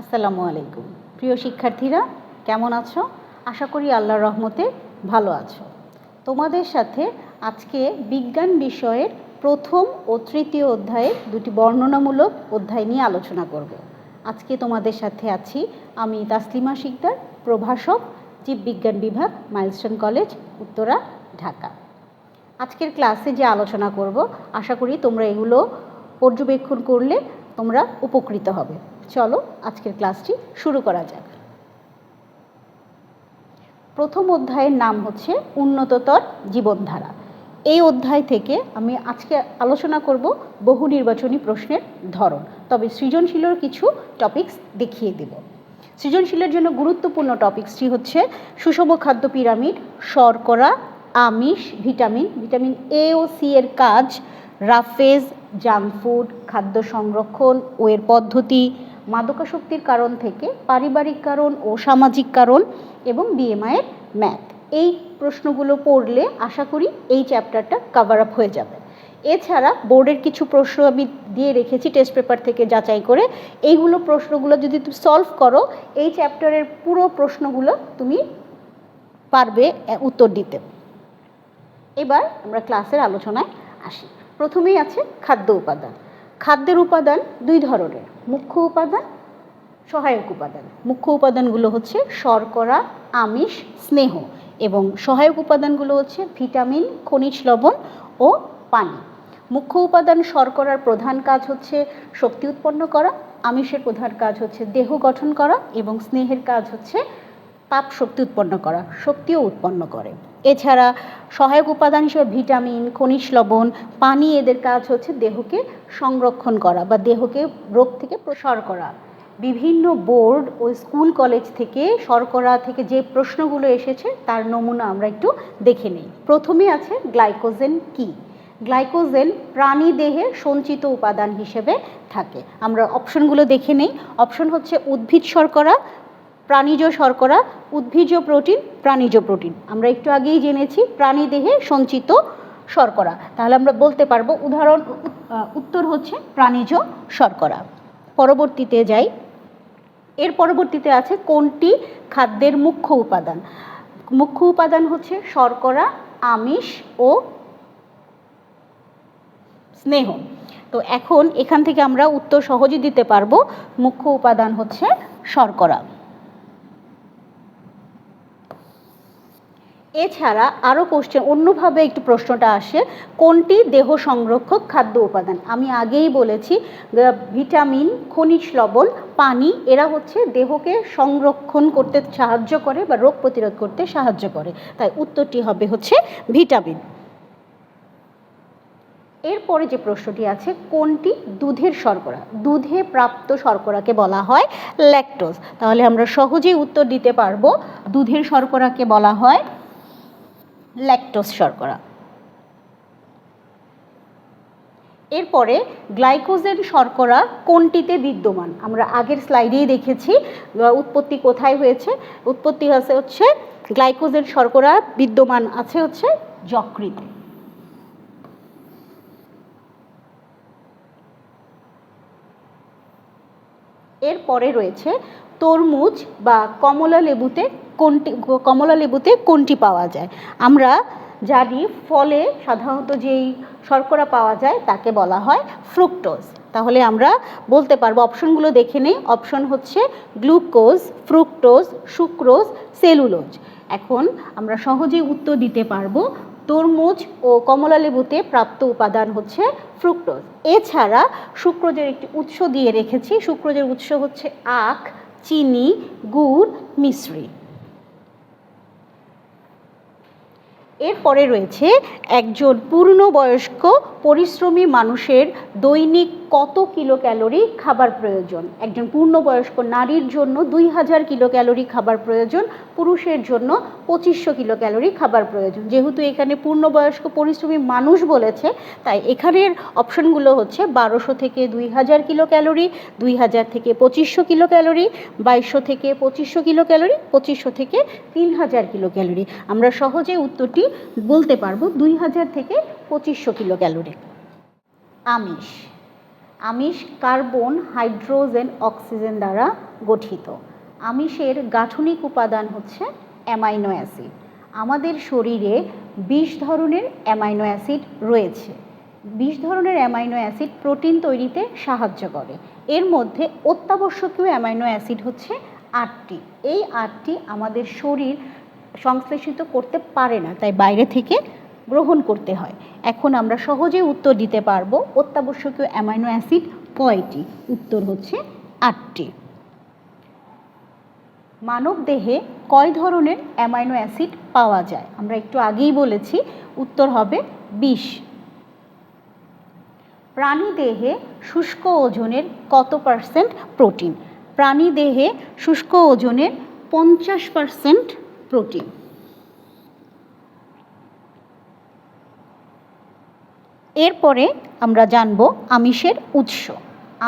আসসালামু আলাইকুম। প্রিয় শিক্ষার্থীরা, কেমন আছো? আশা করি আল্লাহর রহমতে ভালো আছো। তোমাদের সাথে আজকে বিজ্ঞান বিষয়ের প্রথম ও তৃতীয় অধ্যায়ের দুটি বর্ণনামূলক অধ্যায় নিয়ে আলোচনা করব। আজকে তোমাদের সাথে আছি আমি তাসলিমা শিকদার, প্রভাষক, জীববিজ্ঞান বিভাগ, মাইলস্টোন কলেজ, উত্তরা, ঢাকা। আজকের ক্লাসে যে আলোচনা করব, আশা করি তোমরা এগুলো পর্যবেক্ষণ করলে তোমরা উপকৃত হবে। চলো আজকের ক্লাসটি শুরু করা যাক। প্রথম অধ্যায়ের নাম হচ্ছে উন্নততর জীবনধারা। এই অধ্যায় থেকে আমি আজকে আলোচনা করব বহু নির্বাচনী প্রশ্নের ধরন, তবে সৃজনশীলের কিছু টপিকস দেখিয়ে দেব। সৃজনশীলের জন্য গুরুত্বপূর্ণ টপিকসটি হচ্ছে সুষম খাদ্য পিরামিড, শর্করা, আমিষ, ভিটামিন এ ও সি এর কাজ, রাফেজ, জাঙ্ক ফুড, খাদ্য সংরক্ষণ ও এর পদ্ধতি, মাদকাসক্তির কারণ থেকে পারিবারিক কারণ ও সামাজিক কারণ, এবং বিএমআইয়ের ম্যাথ। এই প্রশ্নগুলো পড়লে আশা করি এই চ্যাপ্টারটা কভার আপ হয়ে যাবে। এছাড়া বোর্ডের কিছু প্রশ্ন আমি দিয়ে রেখেছি টেস্ট পেপার থেকে যাচাই করে। এইগুলো প্রশ্নগুলো যদি তুমি সলভ করো, এই চ্যাপ্টারের পুরো প্রশ্নগুলো তুমি পারবে উত্তর দিতে। এবার আমরা ক্লাসের আলোচনায় আসি। প্রথমেই আছে খাদ্য উপাদান। খাদ্যের উপাদান দুই ধরনের, মুখ্য উপাদান, সহায়ক উপাদান। মুখ্য উপাদানগুলো হচ্ছে শর্করা, আমিষ, স্নেহ, এবং সহায়ক উপাদানগুলো হচ্ছে ভিটামিন, খনিজ লবণ ও পানি। মুখ্য উপাদান শর্করার প্রধান কাজ হচ্ছে শক্তি উৎপন্ন করা, আমিষের প্রধান কাজ হচ্ছে দেহ গঠন করা, এবং স্নেহের কাজ হচ্ছে তাপ শক্তি উৎপন্ন করা, শক্তিও উৎপন্ন করে। এছাড়া সহায়ক উপাদান হিসেবে ভিটামিন, খনিজ লবণ, পানি, এদের কাজ হচ্ছে দেহকে সংরক্ষণ করা বা দেহকে রোগ থেকে প্রসার করা। বিভিন্ন বোর্ড ও স্কুল কলেজ থেকে শর্করা থেকে যে প্রশ্নগুলো এসেছে তার নমুনা আমরা একটু দেখে নিই। প্রথমে আছে গ্লাইকোজেন কি? গ্লাইকোজেন প্রাণী দেহে সঞ্চিত উপাদান হিসেবে থাকে। আমরা অপশনগুলো দেখে নেই। অপশন হচ্ছে উদ্ভিদ শর্করা, প্রাণীজ শর্করা, উদ্ভিজ প্রোটিন, প্রাণীজ প্রোটিন। আমরা একটু আগেই জেনেছি প্রাণী দেহে সঞ্চিত শর্করা, তাহলে আমরা বলতে পারবো উত্তর হচ্ছে প্রাণীজ শর্করা। পরবর্তীতে যাই। এর পরবর্তীতে আছে কোনটি খাদ্যের মুখ্য উপাদান? মুখ্য উপাদান হচ্ছে শর্করা, আমিষ ও স্নেহ। তো এখন এখান থেকে আমরা উত্তর সহজে দিতে পারবো, মুখ্য উপাদান হচ্ছে শর্করা। এছাড়া আরও কোশ্চেন অন্যভাবে একটু প্রশ্নটা আসে, কোনটি দেহ সংরক্ষক খাদ্য উপাদান? আমি আগেই বলেছি ভিটামিন, খনিজ লবণ, পানি, এরা হচ্ছে দেহকে সংরক্ষণ করতে সাহায্য করে বা রোগ প্রতিরোধ করতে সাহায্য করে, তাই উত্তরটি হবে হচ্ছে ভিটামিন। এরপরে যে প্রশ্নটি আছে, কোনটি দুধের শর্করা? দুধে প্রাপ্ত শর্করাকে বলা হয় ল্যাকটোজ। তাহলে আমরা সহজেই উত্তর দিতে পারবো, দুধের শর্করাকে বলা হয় ল্যাকটোজ শর্করা। এরপরে গ্লাইকোজেন শর্করা কোনটিতে বিদ্যমান? আমরা আগের স্লাইডেই দেখেছি উৎপত্তি কোথায় হয়েছে। উৎপত্তি হচ্ছে গ্লাইকোজেন শর্করা বিদ্যমান আছে হচ্ছে যকৃতে। এরপরে রয়েছে তরমুজ বা কমলা লেবুতে কোনটি পাওয়া যায়? আমরা জানি ফলে সাধারণত যেই শর্করা পাওয়া যায় তাকে বলা হয় ফ্রুক্টোজ। তাহলে আমরা বলতে পারবো, অপশনগুলো দেখে নেই। অপশন হচ্ছে গ্লুকোজ, ফ্রুক্টোজ, সুক্রোজ, সেলুলোজ। এখন আমরা সহজেই উত্তর দিতে পারবো, তরমুজ ও কমলা লেবুতে প্রাপ্ত উপাদান হচ্ছে ফ্রুক্টোজ। এছাড়া সুক্রোজের একটি উৎস দিয়ে রেখেছি। সুক্রোজের উৎস হচ্ছে আখ, চিনি, গুড়, মিশ্রি। এরপরে রয়েছে একজন পূর্ণবয়স্ক পরিশ্রমী মানুষের দৈনিক কত কিলো ক্যালোরি খাবার প্রয়োজন? একজন পূর্ণবয়স্ক নারীর জন্য 2000 কিলো ক্যালোরি খাবার প্রয়োজন, পুরুষের জন্য 2500 কিলো ক্যালোরি খাবার প্রয়োজন। যেহেতু এখানে পূর্ণবয়স্ক পরিশ্রমী মানুষ বলেছে, তাই এখানের অপশনগুলো হচ্ছে 1200 থেকে 2000 কিলো ক্যালোরি, 2000 থেকে 2500 কিলো ক্যালোরি, 2200 থেকে 2500 কিলো ক্যালোরি, 2500 থেকে 3000 কিলো ক্যালোরি। আমরা সহজে উত্তরটি বলতে পারবো 2000 থেকে 2500 কিলো ক্যালোরি। আমিষ কার্বন, হাইড্রোজেন, অক্সিজেন দ্বারা গঠিত। আমিষের গাঠনিক উপাদান হচ্ছে অ্যামাইনো অ্যাসিড। আমাদের শরীরে 20 ধরনের অ্যামাইনো অ্যাসিড রয়েছে। 20 ধরনের অ্যামাইনো অ্যাসিড প্রোটিন তৈরিতে সাহায্য করে। এর মধ্যে অত্যাবশ্যকীয় অ্যামাইনো অ্যাসিড হচ্ছে 8টি। এই 8টি আমাদের শরীর সংশ্লেষিত করতে পারে না, তাই বাইরে থেকে গ্রহণ করতে হয়। এখন আমরা সহজে উত্তর দিতে পারবো অত্যাবশ্যকীয় অ্যামাইনো অ্যাসিড কয়টি। উত্তর হচ্ছে 8টি। মানব দেহে কয় ধরনের অ্যামাইনো অ্যাসিড পাওয়া যায়? আমরা একটু আগেই বলেছি, উত্তর হবে 20। প্রাণী দেহে শুষ্ক ওজনের কত পার্সেন্ট প্রোটিন? প্রাণী দেহে শুষ্ক ওজনের 50% প্রোটিন। এরপরে আমরা জানব আমিষের উৎস।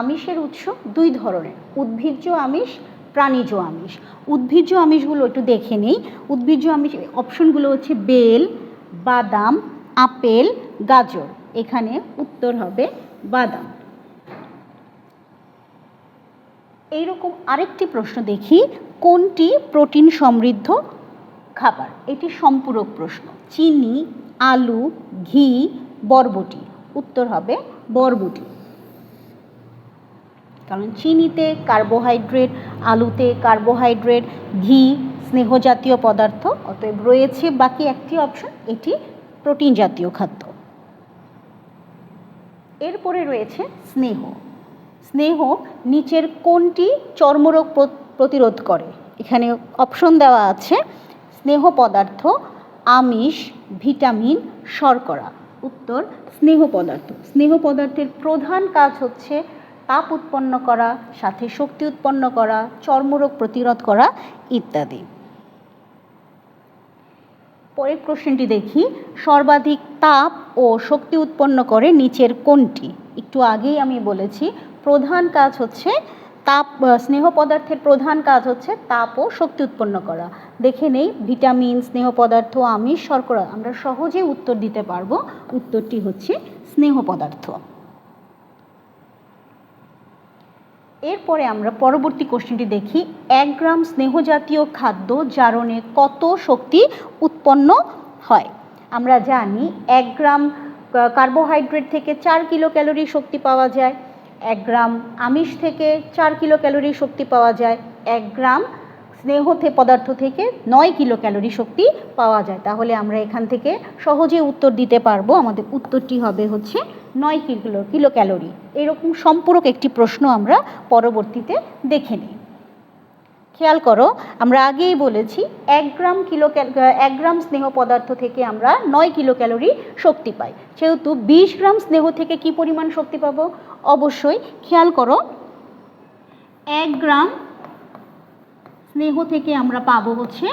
আমিষের উৎস 2 ধরনের, উদ্ভিজ্জ আমিষ, প্রাণীজ আমিষ। উদ্ভিজ্জ আমিষগুলো একটু দেখে নেই। উদ্ভিজ্জ আমিষ অপশনগুলো হচ্ছে বেল, বাদাম, আপেল, গাজর। এখানে উত্তর হবে বাদাম। এইরকম আরেকটি প্রশ্ন দেখি, কোনটি প্রোটিন সমৃদ্ধ খাবার? এটি সম্পূরক প্রশ্ন। চিনি, আলু, ঘি, বরবটি। উত্তর হবে বরবটি। কারণ চিনিতে কার্বোহাইড্রেট, আলুতে কার্বোহাইড্রেট, ঘি স্নেহ জাতীয় পদার্থ, অতএব রয়েছে বাকি একটি অপশন, এটি প্রোটিন জাতীয় খাদ্য। এরপরে রয়েছে স্নেহ। স্নেহ নিচের কোনটি চর্মরোগ প্রতিরোধ করে? এখানে অপশন দেওয়া আছে, স্নেহ পদার্থ, আমিষ, ভিটামিন, শর্করা। উত্তর স্নেহ পদার্থ। স্নেহ পদার্থের প্রধান কাজ হচ্ছে তাপ উৎপন্ন করা, সাথে শক্তি উৎপন্ন করা, চর্মরোগ প্রতিরোধ করা ইত্যাদি। পরের প্রশ্নটি দেখি, সর্বাধিক তাপ ও শক্তি উৎপন্ন করে নিচের কোনটি? একটু আগেই আমি বলেছি প্রধান কাজ হচ্ছে তাপ, স্নেহ পদার্থের প্রধান কাজ হচ্ছে তাপ ও শক্তি উৎপন্ন করা। দেখে নেই ভিটামিন, স্নেহ পদার্থ, আমিষ, শর্করা। আমরা সহজে উত্তর দিতে পারবো, উত্তরটি হচ্ছে স্নেহ পদার্থ। এরপরে আমরা পরবর্তী কোশ্চেনটি দেখি, 1 গ্রাম স্নেহজাতীয় খাদ্য জারণে কত শক্তি উৎপন্ন হয়? আমরা জানি 1 গ্রাম কার্বোহাইড্রেট থেকে 4 কিলো ক্যালোরি শক্তি পাওয়া যায়, 1 গ্রাম আমিষ থেকে 4 কিলো ক্যালোরি শক্তি পাওয়া যায়, 1 গ্রাম স্নেহ পদার্থ থেকে 9 কিলো ক্যালোরি শক্তি পাওয়া যায়। তাহলে আমরা এখান থেকে সহজে উত্তর দিতে পারবো, আমাদের উত্তরটি হবে হচ্ছে 9 কিলো ক্যালোরি। এরকম সম্পূরক একটি প্রশ্ন আমরা পরবর্তীতে দেখে নিই। খেয়াল করো, আমরা আগেই বলেছি 1 গ্রাম স্নেহ পদার্থ থেকে আমরা 9 কিলো ক্যালোরি শক্তি পাই। সেহেতু 20 গ্রাম স্নেহ থেকে কি পরিমাণ শক্তি পাবো? অবশ্যই খেয়াল করো, 1 গ্রাম স্নেহ থেকে আমরা পাবো হচ্ছে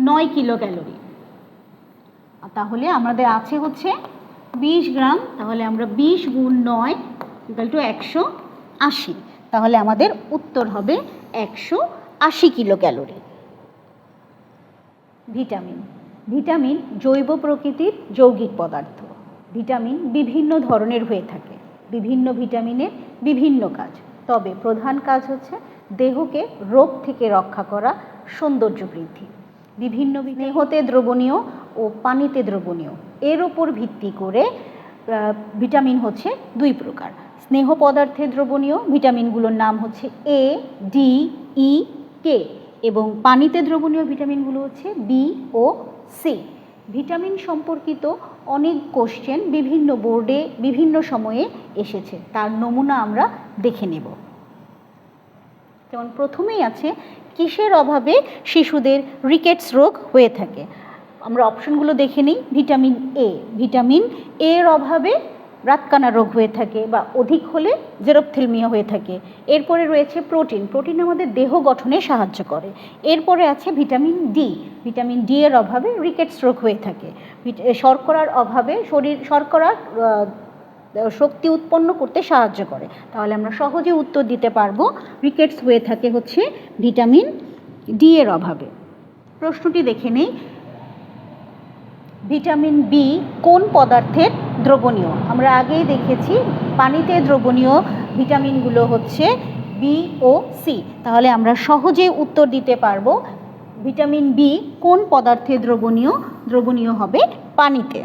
9 কিলো ক্যালোরি। তাহলে আমাদের আছে হচ্ছে 20 গ্রাম, তাহলে আমরা 20 গুণ 9 = 180। তাহলে আমাদের উত্তর হবে 180 কিলো ক্যালোরি। ভিটামিন। ভিটামিন জৈব প্রকৃতির যৌগিক পদার্থ। ভিটামিন বিভিন্ন ধরনের হয়ে থাকে, বিভিন্ন ভিটামিনের বিভিন্ন কাজ, তবে প্রধান কাজ হচ্ছে দেহকে রোগ থেকে রক্ষা করা, সৌন্দর্য বৃদ্ধি। বিভিন্ন স্নেহতে দ্রবণীয় ও পানিতে দ্রবণীয়, এর ওপর ভিত্তি করে ভিটামিন হচ্ছে 2 প্রকার। স্নেহ পদার্থে দ্রবণীয় ভিটামিনগুলোর নাম হচ্ছে এ, ডি, ই, কে, এবং পানিতে দ্রবণীয় ভিটামিনগুলো হচ্ছে বি ও সি। ভিটামিন সম্পর্কিত অনেক কোশ্চেন বিভিন্ন বোর্ডে বিভিন্ন সময়ে এসেছে, তার নমুনা আমরা দেখে নেব। যেমন প্রথমেই আছে, কিসের অভাবে শিশুদের রিকেটস রোগ হয়ে থাকে? আমরা অপশনগুলো দেখে নিই। ভিটামিন এ, ভিটামিন এর অভাবে রাতকানা রোগ হয়ে থাকে বা অধিক হলে জেরপ্থ্যালমিয়া হয়ে থাকে। এরপরে রয়েছে প্রোটিন। প্রোটিন আমাদের দেহ গঠনে সাহায্য করে। এরপরে আছে ভিটামিন ডি। ভিটামিন ডি এর অভাবে রিকেটস রোগ হয়ে থাকে। শর্করার অভাবে শর্করার শক্তি উৎপন্ন করতে সাহায্য করে। তাহলে আমরা সহজে উত্তর দিতে পারবো, রিকেটস হয়ে থাকে হচ্ছে ভিটামিন ডি এর অভাবে। প্রশ্নটি দেখে নেই, ভিটামিন বি কোন পদার্থের দ্রবণীয়? আমরা আগেই দেখেছি পানিতে দ্রবণীয় ভিটামিনগুলো হচ্ছে বি ও সি। তাহলে আমরা সহজে উত্তর দিতে পারবো ভিটামিন বি কোন পদার্থে দ্রবণীয়? দ্রবণীয় হবে পানিতে।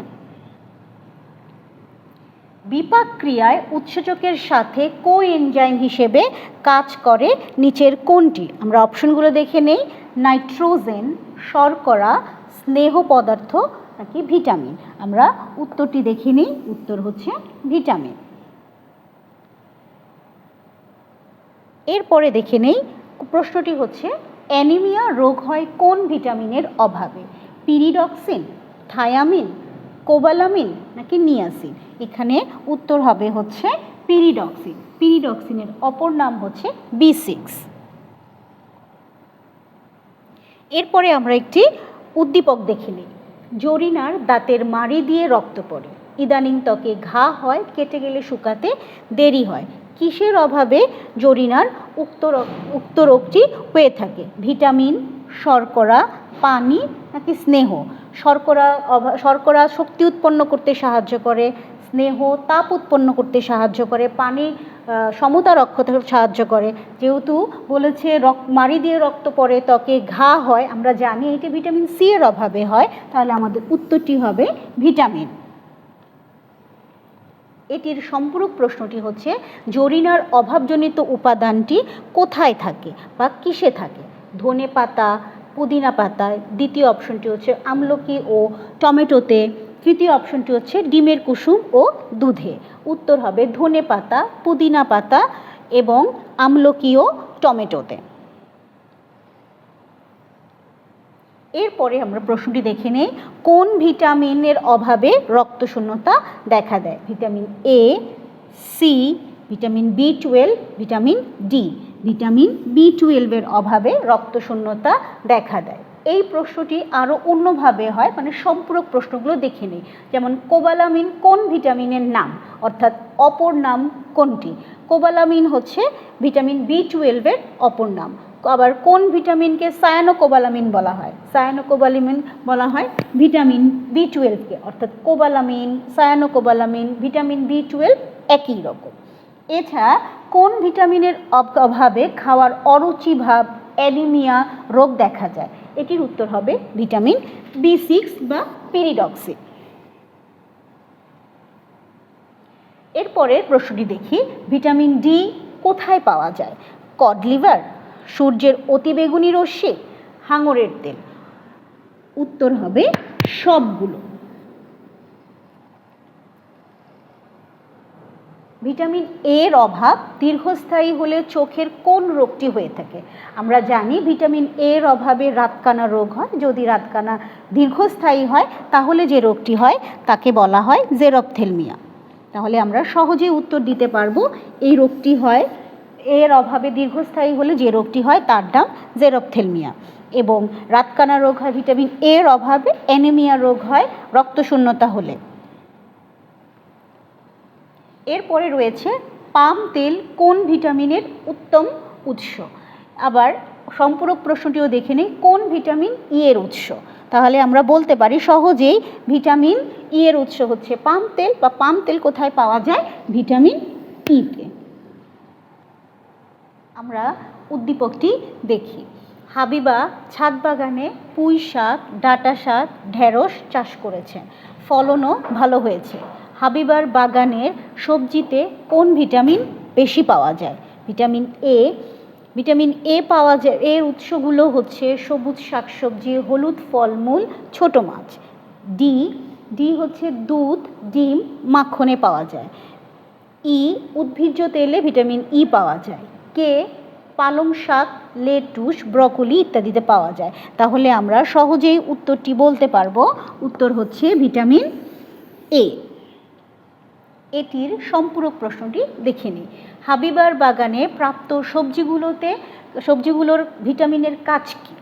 বিপাক ক্রিয়ায় উৎসেচকের সাথে কোএনজাইম হিসেবে কাজ করে নিচের কোনটি? আমরা অপশনগুলো দেখে নেই। নাইট্রোজেন, শর্করা, স্নেহ পদার্থ নাকি ভিটামিন? আমরা উত্তরটি দেখে নিই। উত্তর হচ্ছে ভিটামিন। এরপরে দেখে নেই, প্রশ্নটি হচ্ছে অ্যানিমিয়া রোগ হয় কোন ভিটামিনের অভাবে? পিরিডক্সিন, থায়ামিন, কোবালামিন নাকি নিয়াসিন? এখানে উত্তর হবে হচ্ছে পিরিডক্সিন। পিরিডক্সিনের অপর নাম হচ্ছে B6। এরপরে আমরা একটি উদ্দীপক দেখে নিই। জরিনার দাঁতের মাড়ি দিয়ে রক্ত পড়ে, ইদানিং ত্বকে ঘা হয়, কেটে গেলে শুকাতে দেরি হয়। কিসের অভাবে জরিনার উক্ত রোগটি হয়ে থাকে? ভিটামিন, শর্করা, পানি নাকি স্নেহ? শর্করা শক্তি উৎপন্ন করতে সাহায্য করে, স্নেহ তাপ উৎপন্ন করতে সাহায্য করে, পানি সমতা রক্ষাতে সাহায্য করে। যেহেতু বলেছে মাড়ি দিয়ে রক্ত পড়ে, ত্বকে ঘা হয়, আমরা জানি এটি ভিটামিন সি এর অভাবে হয়, তাহলে আমাদের উত্তরটি হবে ভিটামিন। এটির সম্পূরক প্রশ্নটি হচ্ছে জরিনার অভাবজনিত উপাদানটি কোথায় থাকে বা কিসে থাকে? ধনে পাতা, পুদিনা পাতায়, দ্বিতীয় অপশনটি হচ্ছে আমলকি ও টমেটোতে, তৃতীয় অপশনটি হচ্ছে ডিমের কুসুম ও দুধে। উত্তর হবে ধনে পাতা, পুদিনা পাতা এবং আমলকি ও টমেটোতে। এরপরে আমরা প্রশ্নটি দেখে নেই, কোন ভিটামিনের অভাবে রক্তশূন্যতা দেখা দেয়? Vitamin A, C, vitamin B12, vitamin D. Vitamin B12 এর অভাবে রক্তশূন্যতা দেখা দেয়। এই প্রশ্নটি আরও অন্যভাবে হয়, মানে সম্পূরক প্রশ্নগুলো দেখে নিই। যেমন কোবালামিন কোন ভিটামিনের নাম, অর্থাৎ অপর নাম কোনটি? কোবালামিন হচ্ছে ভিটামিন B12 এর অপর নাম। আবার কোন ভিটামিনকে সায়ানোকোবালামিন বলা হয়? সায়ানোকোবালামিন বলা হয় ভিটামিন B12কে, অর্থাৎ কোবালামিন, সায়ানোকোবালামিন, ভিটামিন B12 একই রকম। এছাড়া কোন ভিটামিনের অভাবে খাওয়ার অরুচি ভাব, অ্যানিমিয়া রোগ দেখা যায়? এটির উত্তর হবে ভিটামিন B6 বা পিরিডক্সিন। এরপরের প্রশ্নটি দেখি, ভিটামিন ডি কোথায় পাওয়া যায়? কড লিভার, সূর্যের অতিবেগুনি রশ্মি, হাঙরের তেল? উত্তর হবে সবগুলো। ভিটামিন এর অভাব দীর্ঘস্থায়ী হলে চোখের কোন রোগটি হয়ে থাকে? আমরা জানি ভিটামিন এর অভাবে রাতকানা রোগ হয়। যদি রাতকানা দীর্ঘস্থায়ী হয় তাহলে যে রোগটি হয় তাকে বলা হয় জেরপ্থ্যালমিয়া। তাহলে আমরা সহজেই উত্তর দিতে পারবো, এই রোগটি হয়, এর অভাবে দীর্ঘস্থায়ী হলে যে রোগটি হয় তার নাম জেরপ্থ্যালমিয়া। এবং রাতকানা রোগ হয় ভিটামিন এর অভাবে, অ্যানিমিয়া রোগ হয় রক্তশূন্যতা হলে। এরপরে রয়েছে পাম তেল কোন ভিটামিনের উত্তম উৎস? আবার সম্পূরক প্রশ্নটিও দেখে নিই, কোন ভিটামিন ই এর উৎস? তাহলে আমরা বলতে পারি সহজেই ভিটামিন ই এর উৎস হচ্ছে পাম তেল, বা পাম তেল কোথায় পাওয়া যায়? ভিটামিন ইতে। আমরা উদ্দীপকটি দেখি। হাবিবা ছাদ বাগানে পুঁই শাক, ডাঁটা শাক, ঢেঁড়স চাষ করেছেন, ফলনও ভালো হয়েছে। হাবিবার বাগানের সবজিতে কোন ভিটামিন বেশি পাওয়া যায়? Vitamin A. ভিটামিন এ পাওয়া যায়, এর উৎসগুলো হচ্ছে সবুজ শাকসবজি, হলুদ ফলমূল, ছোট মাছ। ডি, ডি হচ্ছে দুধ, ডিম, মাখনে পাওয়া যায়। ই, উদ্ভিজ্জ তেলে ভিটামিন ই পাওয়া যায়। কে, পালং শাক, লেটুস, ব্রকলি ইত্যাদিতে পাওয়া যায়। তাহলে আমরা সহজেই উত্তরটি বলতে পারবো, উত্তর হচ্ছে ভিটামিন এ। এটির সম্পূরক প্রশ্নটি দেখে নিই। হাবিবার বাগানে প্রাপ্ত সবজিগুলোর ভিটামিনের কাজ কী?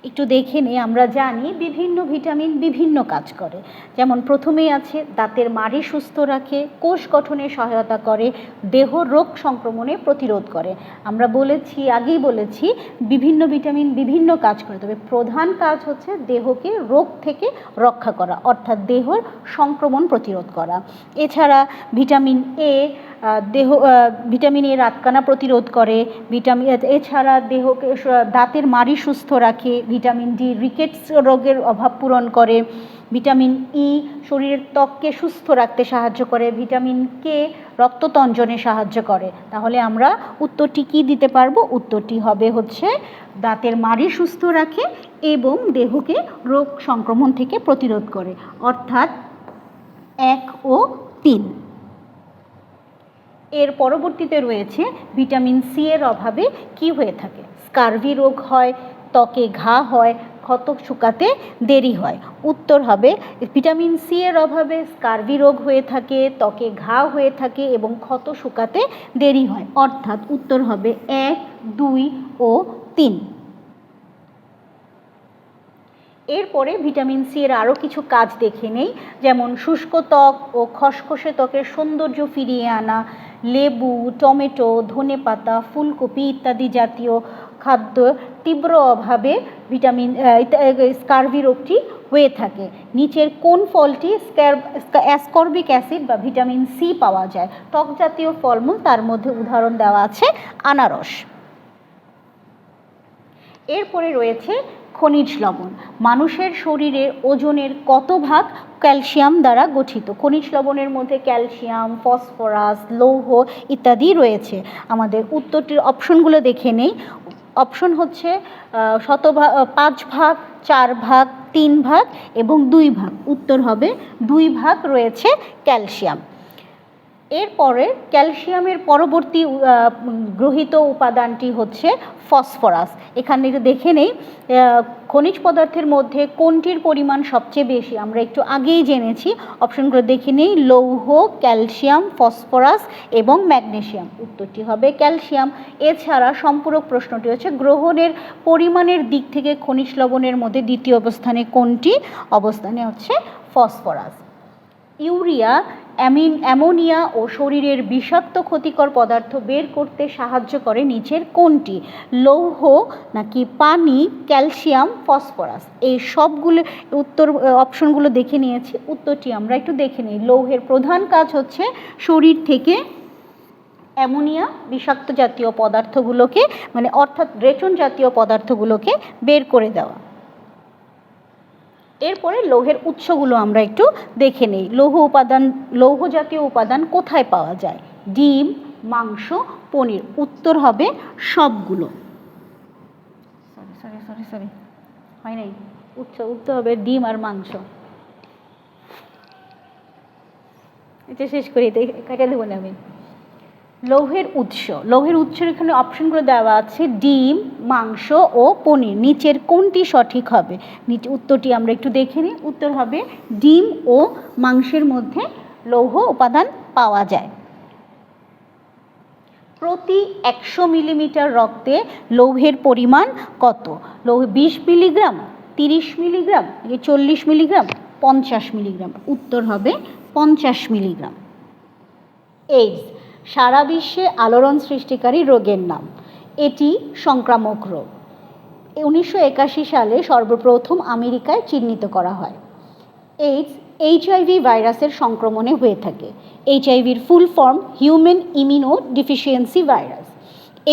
একটু দেখে নিই। আমরা জানি বিভিন্ন ভিটামিন বিভিন্ন কাজ করে। যেমন প্রথমেই আছে দাঁতের মাড়ি সুস্থ রাখে, কোষ গঠনে সহায়তা করে, দেহ রোগ সংক্রমণে প্রতিরোধ করে। আমরা আগেই বলেছি বিভিন্ন ভিটামিন বিভিন্ন কাজ করে, তবে প্রধান কাজ হচ্ছে দেহকে রোগ থেকে রক্ষা করা, অর্থাৎ দেহর সংক্রমণ প্রতিরোধ করা। এছাড়া ভিটামিন এ ভিটামিন এ রাতকানা প্রতিরোধ করে, এছাড়া দেহকে দাঁতের মাড়ি সুস্থ রাখে, ভিটামিন ডি রিকেটস রোগের অভাব পূরণ করে, ভিটামিন ই শরীরের ত্বককে সুস্থ রাখতে সাহায্য করে, ভিটামিন কে রক্ততঞ্জনে সাহায্য করে। তাহলে আমরা উত্তরটি কি দিতে পারবো? উত্তরটি হবে হচ্ছে দাঁতের মাড়ি সুস্থ রাখে এবং দেহকে রোগ সংক্রমণ থেকে প্রতিরোধ করে, অর্থাৎ 1 ও 3। এর পরবর্তীতে রয়েছে ভিটামিন সি এর অভাবে কি হয়ে থাকে? স্কারভি রোগ হয়, ত্বকে ঘা হয়, ক্ষত শুকাতে দেরি হয়। উত্তর হবে ভিটামিন সি এর অভাবে স্কারভি রোগ হয়ে থাকে, ত্বকে ঘা হয়ে থাকে এবং ক্ষত শুকাতে দেরি হয়, অর্থাৎ উত্তর হবে 1, 2 ও 3। এরপরে ভিটামিন সি এর আরও কিছু কাজ দেখে নেই, যেমন শুষ্ক ত্বক ও খসখসে ত্বকের সৌন্দর্য ফিরিয়ে আনা, লেবু, টমেটো, ধনেপাতা, ফুলকপি ইত্যাদি জাতীয় খাদ্য তীব্র অভাবে ভিটামিন স্কারভি রোগটি হয়ে থাকে। নিচের কোন ফলটি অ্যাসকর্বিক অ্যাসিড বা ভিটামিন সি পাওয়া যায়? টক জাতীয় ফলমূল, তার মধ্যে উদাহরণ দেওয়া আছে আনারস। এরপরে রয়েছে খনিজ লবণ। মানুষের শরীরের ওজনের কত ভাগ ক্যালসিয়াম দ্বারা গঠিত? খনিজ লবণের মধ্যে ক্যালসিয়াম, ফসফরাস, লৌহ ইত্যাদি রয়েছে। আমাদের উত্তরটির অপশনগুলো দেখে নেই। অপশন হচ্ছে 5 ভাগ, 4 ভাগ, 3 ভাগ এবং 2 ভাগ। উত্তর হবে 2 ভাগ রয়েছে ক্যালসিয়াম। এরপরে ক্যালসিয়ামের পরবর্তী গ্রহীত উপাদানটি হচ্ছে ফসফরাস। এখানে দেখে নেই খনিজ পদার্থের মধ্যে কোনটির পরিমাণ সবচেয়ে বেশি? আমরা একটু আগেই জেনেছি, অপশনগুলো দেখে নেই, লৌহ, ক্যালসিয়াম, ফসফরাস এবং ম্যাগনেসিয়াম। উত্তরটি হবে ক্যালসিয়াম। এছাড়া সম্পূরক প্রশ্নটি হচ্ছে গ্রহণের পরিমাণের দিক থেকে খনিজ লবণের মধ্যে দ্বিতীয় অবস্থানে কোনটি? অবস্থানে হচ্ছে ফসফরাস। ইউরিয়া, অ্যামোনিয়া ও শরীরের বিষাক্ত ক্ষতিকর পদার্থ বের করতে সাহায্য করে নিচের কোনটি? লৌহ নাকি পানি, ক্যালসিয়াম, ফসফরাস? এই সবগুলো অপশনগুলো দেখে নিয়েছি। উত্তরটি আমরা একটু দেখে নিই। লৌহের প্রধান কাজ হচ্ছে শরীর থেকে অ্যামোনিয়া বিষাক্ত জাতীয় পদার্থগুলোকে অর্থাৎ রেচন জাতীয় পদার্থগুলোকে বের করে দেওয়া। এরপরে লৌহের উৎসগুলো আমরা একটু দেখে নেই। লৌহ জাতীয় উপাদান কোথায় পাওয়া যায়? ডিম, মাংস, পনির। উত্তর হবে সবগুলো। সরি হয় নাই। উত্তর হবে ডিম আর মাংস। এটা শেষ করি, কাটা দেবো না আমি। লৌহের উৎসের এখানে অপশনগুলো দেওয়া আছে ডিম, মাংস ও পনির। নিচের কোনটি সঠিক হবে? উত্তরটি আমরা একটু দেখে নিই। উত্তর হবে ডিম ও মাংসের মধ্যে লৌহ উপাদান পাওয়া যায়। প্রতি 100 মিলিমিটার রক্তে লৌহের পরিমাণ কত? লৌহ 20 মিলিগ্রাম, 30 মিলিগ্রাম, 40 মিলিগ্রাম, 50 মিলিগ্রাম? উত্তর হবে 50 মিলিগ্রাম। এইডস সারা বিশ্বে আলোড়ন সৃষ্টিকারী রোগের নাম। এটি সংক্রামক রোগ। 1981 সালে সর্বপ্রথম আমেরিকায় চিহ্নিত করা হয়। এইডস HIV ভাইরাসের সংক্রমণে হয়ে থাকে। HIVর full form human immunodeficiency virus.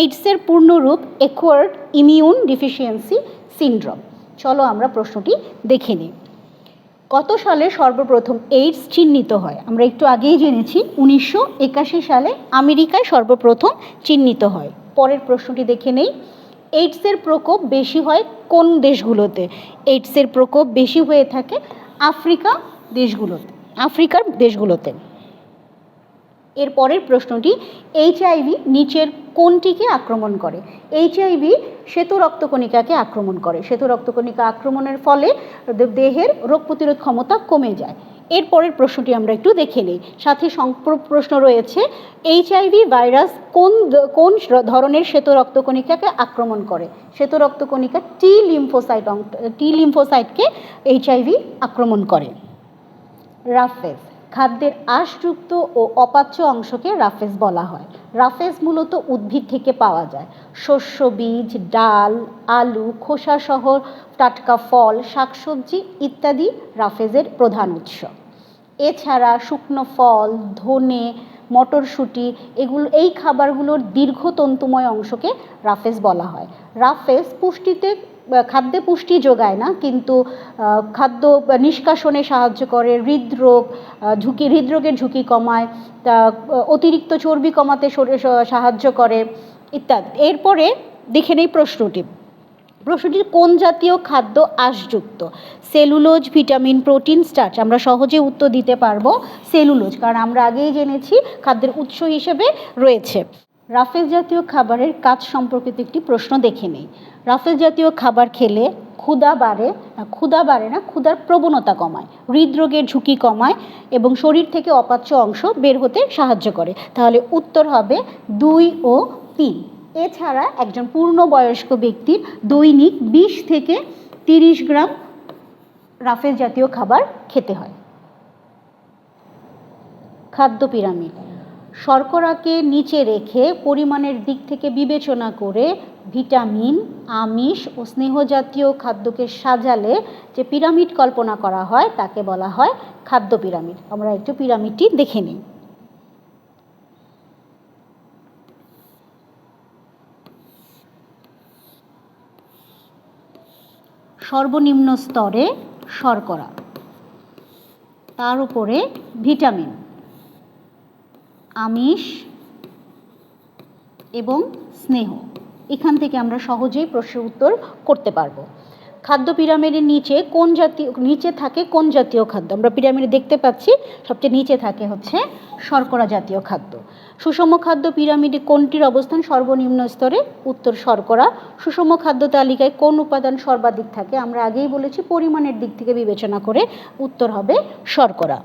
এইডসের পূর্ণরূপ অ্যাকোয়ার্ড ইমিউন ডিফিসিয়েন্সি সিনড্রোম। চলো আমরা প্রশ্নটি দেখে নিই। কত সালে সর্বপ্রথম এইডস চিহ্নিত হয়? আমরা একটু আগেই জেনেছি 1981 সালে আমেরিকায় সর্বপ্রথম চিহ্নিত হয়। পরের প্রশ্নটি দেখে নেই। এইডসের প্রকোপ বেশি হয় কোন দেশগুলোতে? এইডসের প্রকোপ বেশি হয়ে থাকে আফ্রিকার দেশগুলোতে। এর পরের প্রশ্নটি, HIV নিচের কোনটিকে আক্রমণ করে? HIV শ্বেত রক্তকণিকাকে আক্রমণ করে। শ্বেত রক্তকণিকা আক্রমণের ফলে দেহের রোগ প্রতিরোধ ক্ষমতা কমে যায়। এর পরের প্রশ্নটি আমরা একটু দেখে নিই। সাথে সম্পূরক প্রশ্ন রয়েছে, HIV ভাইরাস কোন ধরনের শ্বেত রক্তকণিকাকে আক্রমণ করে? শ্বেত রক্তকণিকা টি লিম্ফোসাইটকে HIV আক্রমণ করে। রাফেজ খাদ্যের আঁশযুক্ত ও অপাচ্য অংশকে রাফেজ বলা হয়। রাফেজ মূলত উদ্ভিদ থেকে পাওয়া যায়। শস্য বীজ, ডাল, আলু, খোসাসহ টাটকা ফল, শাকসবজি ইত্যাদি রাফেজের প্রধান উৎস। এছাড়া শুকনো ফল, ধনে মটরশুঁটি, এই খাবারগুলোর দীর্ঘ তন্তুময় অংশকে রাফেজ বলা হয়। রাফেজ খাদ্যে পুষ্টি যোগায় না, কিন্তু খাদ্য নিষ্কাশনে সাহায্য করে, হৃদরোগের ঝুঁকি কমায়, অতিরিক্ত চর্বি কমাতে সাহায্য করে ইত্যাদি। এরপরে দেখে নেই প্রশ্নটি কোন জাতীয় খাদ্য আঁশযুক্ত? Cellulose, vitamin, protein, starch. আমরা সহজে উত্তর দিতে পারবো সেলুলোজ, কারণ আমরা আগেই জেনেছি খাদ্যের উৎস হিসেবে রয়েছে। রাফেজ জাতীয় খাবারের কাজ সম্পর্কিত একটি প্রশ্ন দেখে নেই। রাফেজ জাতীয় খাবার খেলে ক্ষুধার প্রবণতা কমায়, হৃদরোগের ঝুঁকি কমায় এবং শরীর থেকে অপাচ্য অংশ বের হতে সাহায্য করে। তাহলে উত্তর হবে 2 ও 3। এছাড়া একজন পূর্ণবয়স্ক ব্যক্তির দৈনিক 20 থেকে 30 গ্রাম রাফেজ জাতীয় খাবার খেতে হয়। খাদ্য পিরামিড। শর্করাকে নিচে রেখে পরিমাণের দিক থেকে বিবেচনা করে ভিটামিন, আমিষ ও স্নেহ জাতীয় খাদ্যকে সাজালে যে পিরামিড কল্পনা করা হয় তাকে বলা হয় খাদ্য পিরামিড। আমরা একটু পিরামিডটি দেখে নিই। সর্বনিম্ন স্তরে শর্করা, তার উপরে ভিটামিন, আমিষ এবং স্নেহ। এখান থেকে আমরা সহজেই প্রশ্নের উত্তর করতে পারবো। খাদ্য পিরামিডের নিচে থাকে কোন জাতীয় খাদ্য? আমরা পিরামিডে দেখতে পাচ্ছি সবচেয়ে নিচে থাকে হচ্ছে শর্করা জাতীয় খাদ্য। সুষম খাদ্য পিরামিডে কোনটির অবস্থান সর্বনিম্ন স্তরে? উত্তর শর্করা। সুষম খাদ্য তালিকায় কোন উপাদান সর্বাধিক থাকে? আমরা আগেই বলেছি পরিমাণের দিক থেকে বিবেচনা করে উত্তর হবে শর্করা।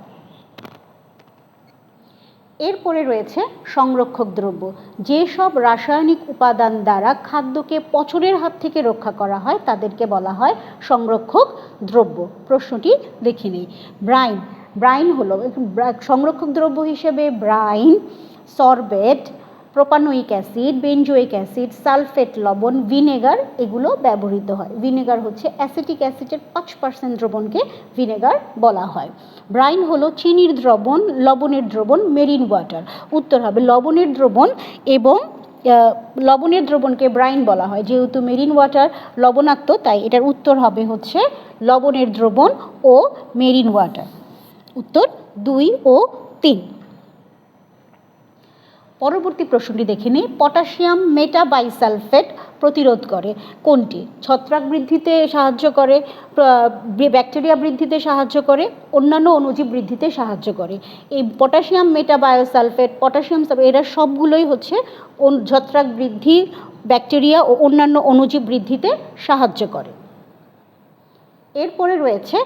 এরপরে রয়েছে সংরক্ষক দ্রব্য। যেসব রাসায়নিক উপাদান দ্বারা খাদ্যকে পচনের হাত থেকে রক্ষা করা হয় তাদেরকে বলা হয় সংরক্ষক দ্রব্য। প্রশ্নটি দেখে নিই। ব্রাইন হলো সংরক্ষক দ্রব্য হিসেবে brine, sorbate, propanoic acid, benzoic acid, sulphate লবণ, ভিনেগার এগুলো ব্যবহৃত হয়। ভিনেগার হচ্ছে অ্যাসিটিক অ্যাসিডের 5% দ্রবণকে ভিনেগার বলা হয়। ব্রাইন হলো চিনির দ্রবণ, লবণের দ্রবণ, মেরিন ওয়াটার। উত্তর হবে লবণের দ্রবণ, এবং লবণের দ্রবণকে ব্রাইন বলা হয়। যেহেতু মেরিন ওয়াটার লবণাক্ত, তাই এটার উত্তর হবে হচ্ছে লবণের দ্রবণ ও মেরিন ওয়াটার। উত্তর 2 ও 3। পরবর্তী প্রশ্নটি দেখে নিই। পটাশিয়াম মেটাবাইসালফেট প্রতিরোধ করে কোনটি? ছত্রাক বৃদ্ধিতে সাহায্য করে, ব্যাকটেরিয়া বৃদ্ধিতে সাহায্য করে, অন্যান্য অণুজীব বৃদ্ধিতে সাহায্য করে। এই পটাশিয়াম মেটাবায়োসালফেট, এরা সবগুলোই হচ্ছে ছত্রাক বৃদ্ধি, ব্যাকটেরিয়া ও অন্যান্য অণুজীব বৃদ্ধিতে সাহায্য করে। এরপরে রয়েছে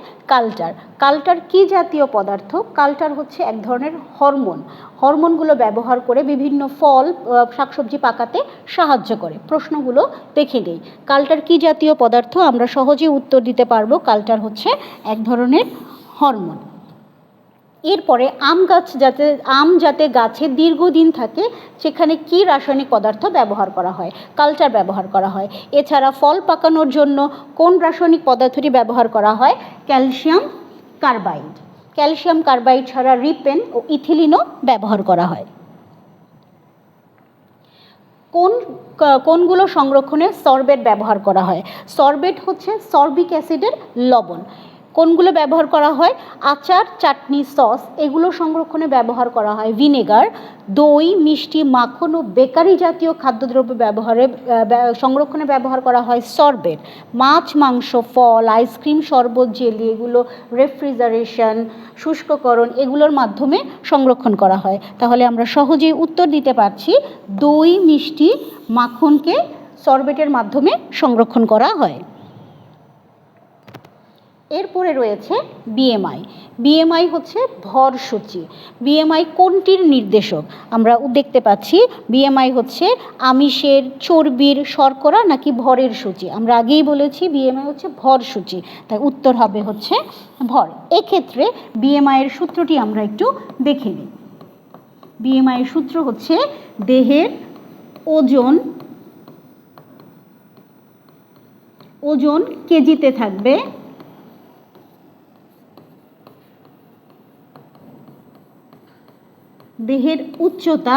কালটার কি জাতীয় পদার্থ? কালটার হচ্ছে এক ধরনের হরমোনগুলো ব্যবহার করে বিভিন্ন ফল, শাকসবজি পাকাতে সাহায্য করে। প্রশ্নগুলো দেখে নেই। কালটার কি জাতীয় পদার্থ? আমরা সহজেই উত্তর দিতে পারবো কালটার হচ্ছে এক ধরনের হরমোন। এরপরে আম যাতে গাছে দীর্ঘদিন থাকে সেখানে কি রাসায়নিক পদার্থ ব্যবহার করা হয়? কালচার ব্যবহার করা হয়। এছাড়া ফল পাকানোর জন্য কোন রাসায়নিক পদার্থটি ব্যবহার করা হয়? Calcium carbide. ক্যালসিয়াম কার্বাইড ছাড়া রিপেন ও ইথিলিনও ব্যবহার করা হয়। কোনগুলো সংরক্ষণে সরবেট ব্যবহার করা হয়? সরবেট হচ্ছে সরবিক অ্যাসিডের লবণ। কোনগুলো ব্যবহার করা হয়? আচার, চাটনি, সস এগুলো সংরক্ষণে ব্যবহার করা হয় ভিনেগার। দই, মিষ্টি, মাখন ও বেকারি জাতীয় খাদ্যদ্রব্য সংরক্ষণে ব্যবহার করা হয় সরবেট। মাছ, মাংস, ফল, আইসক্রিম, শরবত, জেলি এগুলো রেফ্রিজারেশন, শুষ্ককরণ এগুলোর মাধ্যমে সংরক্ষণ করা হয়। তাহলে আমরা সহজেই উত্তর দিতে পারছি দই, মিষ্টি, মাখনকে সরবেটের মাধ্যমে সংরক্ষণ করা হয়। এরপরে রয়েছে বিএমআই হচ্ছে ভরসূচি। বিএমআই কোনটির নির্দেশক? আমরা দেখতে পাচ্ছি বিএমআই হচ্ছে আমিষের, চর্বির, শর্করা নাকি ভরের সূচি? আমরা আগেই বলেছি বিএমআই হচ্ছে ভরসূচি, তাই উত্তর হবে হচ্ছে ভর। এক্ষেত্রে বিএমআইয়ের সূত্রটি আমরা একটু দেখে নিই। বিএমআইয়ের সূত্র হচ্ছে দেহের ওজন কেজিতে থাকবে, দেহের উচ্চতা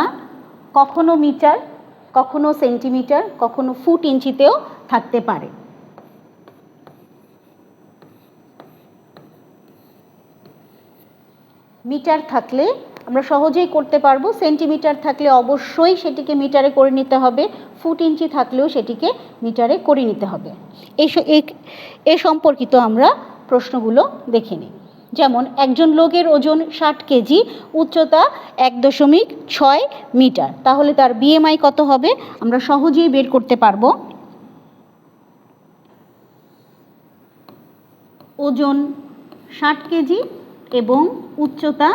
কখনো মিটার, কখনো সেন্টিমিটার, কখনো ফুট ইঞ্চিতেও থাকতে পারে। মিটার থাকলে আমরা সহজেই করতে পারবো, সেন্টিমিটার থাকলে অবশ্যই সেটিকে মিটারে করে নিতে হবে, ফুট ইঞ্চি থাকলেও সেটিকে মিটারে করে নিতে হবে। এ সম্পর্কিত আমরা প্রশ্নগুলো দেখে নিই। যেমন একজন লোকের ওজন 60 কেজি, উচ্চতা 1.6 মিটার, তাহলে তার বিএমআই কত হবে আমরা সহজেই বের করতে পারবো। ওজন 60 কেজি এবং উচ্চতা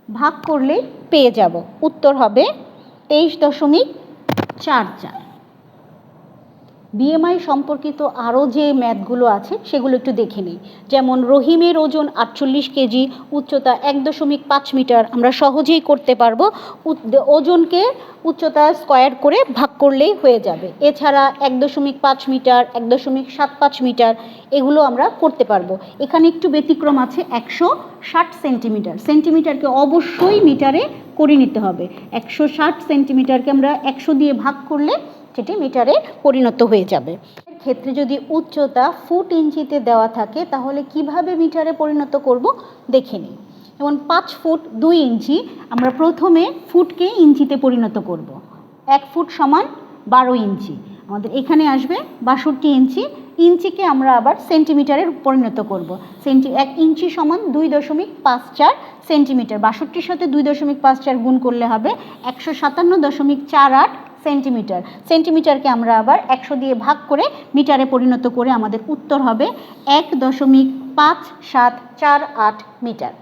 ভাগ করলে পেয়ে যাব, উত্তর হবে 23.44। বিএমআই সম্পর্কিত আরও যে ম্যাথগুলো আছে সেগুলো একটু দেখে নিই। যেমন রহিমের ওজন 48 কেজি, উচ্চতা 1.5 মিটার, আমরা সহজেই করতে পারবো, ওজনকে উচ্চতা স্কোয়ার করে ভাগ করলেই হয়ে যাবে। এছাড়া 1.5 মিটার, 1.75 মিটার এগুলো আমরা করতে পারবো। এখানে একটু ব্যতিক্রম আছে, 160 সেন্টিমিটার, সেন্টিমিটারকে অবশ্যই মিটারে করে নিতে হবে। 160 সেন্টিমিটারকে আমরা 100 দিয়ে ভাগ করলে সেটি মিটারে পরিণত হয়ে যাবে। ক্ষেত্রে যদি উচ্চতা ফুট ইঞ্চিতে দেওয়া থাকে তাহলে কিভাবে মিটারে পরিণত করব দেখে নিই। যেমন 5 ফুট 2 ইঞ্চি, আমরা প্রথমে ফুটকে ইঞ্চিতে পরিণত করব। 1 ফুট সমান 12 ইঞ্চি, আমাদের এখানে আসবে 62 ইঞ্চি। ইঞ্চিকে আমরা আবার সেন্টিমিটারে পরিণত করব। 1 ইঞ্চি সমান 2.54 সেন্টিমিটার, 62-র সাথে 2.54 গুণ করলে হবে 157.48 সেন্টিমিটার। সেন্টিমিটারকে আমরা আবার 100 দিয়ে ভাগ করে মিটারে পরিণত করে আমাদের উত্তর হবে 1.5748 মিটার।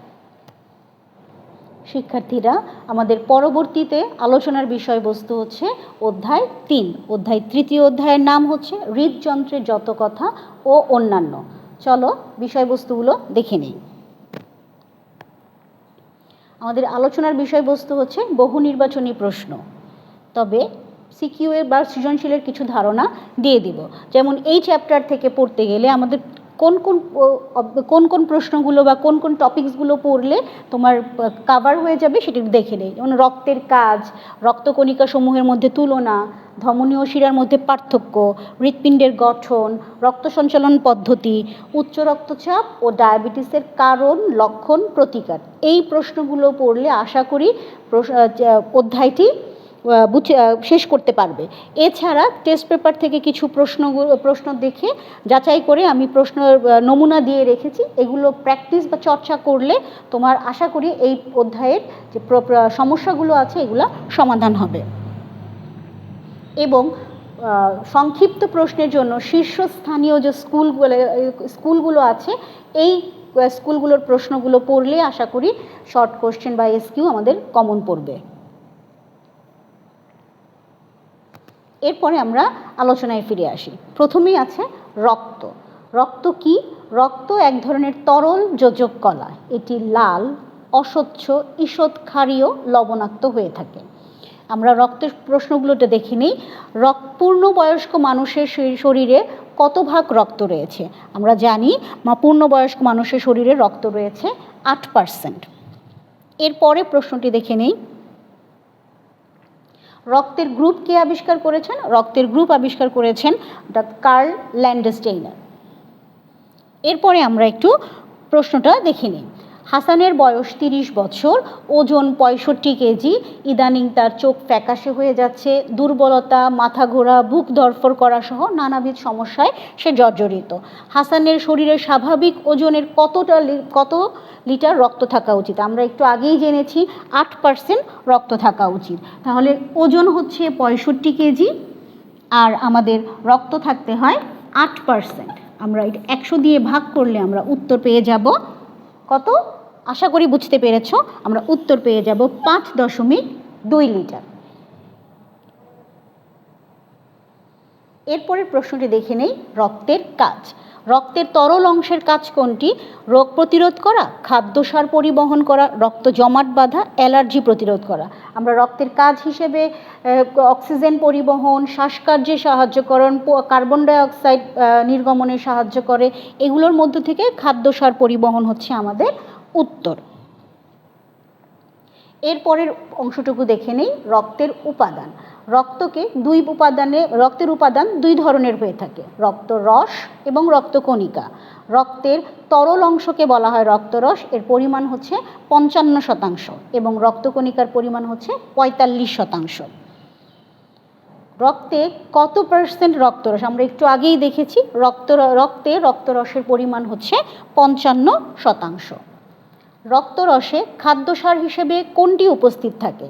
শিক্ষার্থীরা, আমাদের পরবর্তীতে আলোচনার বিষয়বস্তু হচ্ছে অধ্যায় 3। অধ্যায় 3 অধ্যায়ের নাম হচ্ছে হৃদযন্ত্রের যত কথা ও অন্যান্য। চলো বিষয়বস্তুগুলো দেখে নিই। আমাদের আলোচনার বিষয়বস্তু হচ্ছে বহু নির্বাচনী প্রশ্ন, তবে সিকিউ এর বা সৃজনশীলের কিছু ধারণা দিয়ে দিব। যেমন এই চ্যাপ্টার থেকে পড়তে গেলে আমাদের কোন কোন প্রশ্নগুলো বা কোন কোন টপিকসগুলো পড়লে তোমার কাভার হয়ে যাবে সেটি দেখে নেই। যেমন রক্তের কাজ, রক্তকণিকা সমূহের মধ্যে তুলনা, ধমনী ও শিরার মধ্যে পার্থক্য, হৃৎপিণ্ডের গঠন, রক্ত সঞ্চালন পদ্ধতি, উচ্চ রক্তচাপ ও ডায়াবেটিসের কারণ, লক্ষণ, প্রতিকার, এই প্রশ্নগুলো পড়লে আশা করি অধ্যায়টি শেষ করতে পারবে। এছাড়া টেস্ট পেপার থেকে কিছু প্রশ্ন দেখে যাচাই করে আমি প্রশ্ন নমুনা দিয়ে রেখেছি, এগুলো প্র্যাকটিস বা চর্চা করলে তোমার আশা করি এই অধ্যায়ের যে সমস্যাগুলো আছে এগুলো সমাধান হবে। এবং সংক্ষিপ্ত প্রশ্নের জন্য শীর্ষস্থানীয় যে স্কুলগুলো আছে এই স্কুলগুলোর প্রশ্নগুলো পড়লে আশা করি শর্ট কোশ্চেন বা এসকিউ আমাদের কমন পড়বে। এরপরে আমরা আলোচনায় ফিরে আসি। প্রথমেই আছে রক্ত। রক্ত কি? রক্ত এক ধরনের তরল যোজক কলা, এটি লাল, অস্বচ্ছ, ঈষৎ ক্ষারীয়, লবণাক্ত হয়ে থাকে। আমরা রক্তের প্রশ্নগুলোটা দেখে নিই। পূর্ণবয়স্ক মানুষের শরীরে কত ভাগ রক্ত রয়েছে? আমরা জানি পূর্ণবয়স্ক মানুষের শরীরে রক্ত রয়েছে 8%। এরপরে প্রশ্নটি দেখে নিই। রক্তের গ্রুপ কে আবিষ্কার করেছেন? রক্তের গ্রুপ আবিষ্কার করেছেন কার্ল ল্যান্ডস্টেইনার। এরপরে আমরা একটু প্রশ্নটা দেখে নিই। হাসানের বয়স 30 বছর, ওজন 65 কেজি, ইদানিং তার চোখ ফ্যাকাশে হয়ে যাচ্ছে, দুর্বলতা, মাথা ঘোরা, বুক ধড়ফড় করা সহ নানাবিধ সমস্যায় সে জর্জরিত। হাসানের শরীরের স্বাভাবিক ওজনের কত লিটার রক্ত থাকা উচিত? আমরা একটু আগেই জেনেছি 8% রক্ত থাকা উচিত। তাহলে ওজন হচ্ছে 65 কেজি আর আমাদের রক্ত থাকতে হয় 8%। আমরা 100 দিয়ে ভাগ করলে আমরা উত্তর পেয়ে যাব কত? আশা করি বুঝতে পেরেছ। আমরা উত্তর পেয়ে যাব 5.2 লিটার। এরপরের প্রশ্নটি দেখে নেই। রক্তের কাজ। রক্তের তরল অংশের কাজ কোনটি? রোগ প্রতিরোধ করা, খাদ্যসার পরিবহন করা, রক্ত জমাট বাঁধা, অ্যালার্জি প্রতিরোধ করা। আমরা রক্তের কাজ হিসেবে অক্সিজেন পরিবহন, শ্বাসকার্যে সাহায্যকরণ, কার্বন ডাইঅক্সাইড নির্গমনে সাহায্য করে, এগুলোর মধ্য থেকে খাদ্যসার পরিবহন হচ্ছে আমাদের উত্তর। এরপরের অংশটুকু দেখে নেই রক্তের উপাদান। রক্তের উপাদান দুই ধরনের হয়ে থাকে, রক্তরস এবং রক্তকণিকা। রক্তের তরল অংশকে বলা হয় রক্তরস, এর পরিমাণ হচ্ছে 55% এবং রক্তকণিকার পরিমাণ হচ্ছে 45%। রক্তে কত পার্সেন্ট রক্তরস আমরা একটু আগেই দেখেছি, রক্তে রক্তরসের পরিমাণ হচ্ছে 55%। রক্তরসে খাদ্যসার হিসেবে কোনটি উপস্থিত থাকে?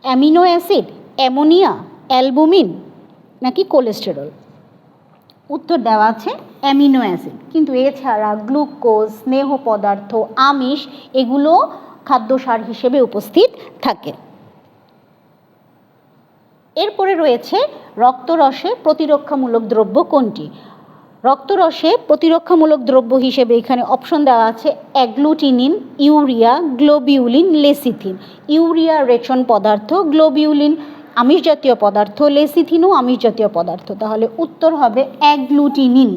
অ্যামিনো অ্যাসিড, অ্যামোনিয়া, অ্যালবুমিন নাকি কোলেস্টেরল? উত্তর দেওয়া আছে অ্যামিনো অ্যাসিড, কিন্তু এছাড়া গ্লুকোজ, স্নেহ পদার্থ, আমিষ এগুলো খাদ্যসার হিসেবে উপস্থিত থাকে। এরপরে রয়েছে রক্তরসে প্রতিরক্ষামূলক দ্রব্য কোনটি? রক্তরসে প্রতিরক্ষামূলক দ্রব্য হিসেবে এখানে অপশন দেওয়া আছে agglutinin, urea, globulin, lecithin. Urea রেচন পদার্থ, গ্লোবিউলিন আমিষ জাতীয় পদার্থ, লেসিথিনও আমিষ জাতীয় পদার্থ। তাহলে উত্তর হবে অ্যাগ্লুটিনিন।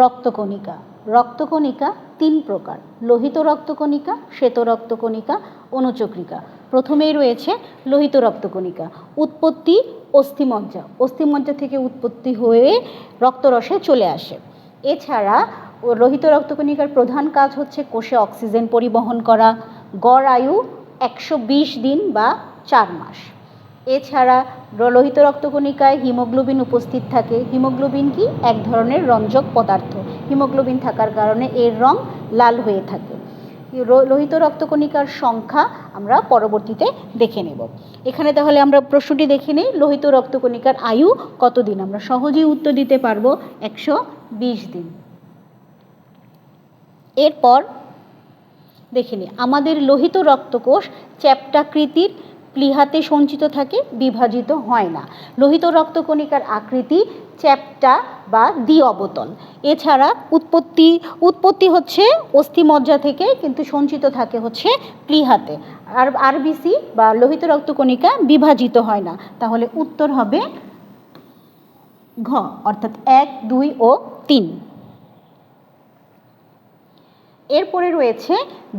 রক্তকণিকা। রক্তকণিকা 3 প্রকার, লোহিত রক্তকণিকা, শ্বেত রক্তকণিকা, অনুচক্রিকা। প্রথমেই রয়েছে লোহিত রক্তকণিকা। উৎপত্তি অস্থিমজ্জা, অস্থিমজ্জা থেকে উৎপত্তি হয়ে রক্তরসে চলে আসে। এছাড়া লোহিত রক্তকণিকার প্রধান কাজ হচ্ছে কোষে অক্সিজেন পরিবহন করা। গড় আয়ু 120 দিন বা 4 মাস। এছাড়া লোহিত রক্তকণিকায় হিমোগ্লোবিন উপস্থিত থাকে। হিমোগ্লোবিন কি? এক ধরনের রঞ্জক পদার্থ। হিমোগ্লোবিন থাকার কারণে এর রং লাল হয়ে থাকে। লোহিত রক্তকণিকার সংখ্যা আমরা পরবর্তীতে দেখে নেব। এখানে তাহলে আমরা প্রশ্নটি দেখে নিই, লোহিত রক্তকণিকার আয়ু কতদিন? আমরা সহজেই উত্তর দিতে পারবো 120 দিন। এরপর দেখে নিই, আমাদের লোহিত রক্তকোষ চ্যাপ্টাকৃতির প্লীহাতে সঞ্চিত থাকে, বিভাজিত হয় না। লোহিত রক্তকণিকার আকৃতি চ্যাপ্টা বা দ্বি অবতল। এছাড়া উৎপত্তি হচ্ছে অস্থিমজ্জা থেকে, কিন্তু সঞ্চিত থাকে হচ্ছে প্লীহাতে। আর আরবিসি বা লোহিত রক্তকণিকা বিভাজিত হয় না। তাহলে উত্তর হবে ঘ, অর্থাৎ 1, 2 ও 3। এরপরে রয়েছে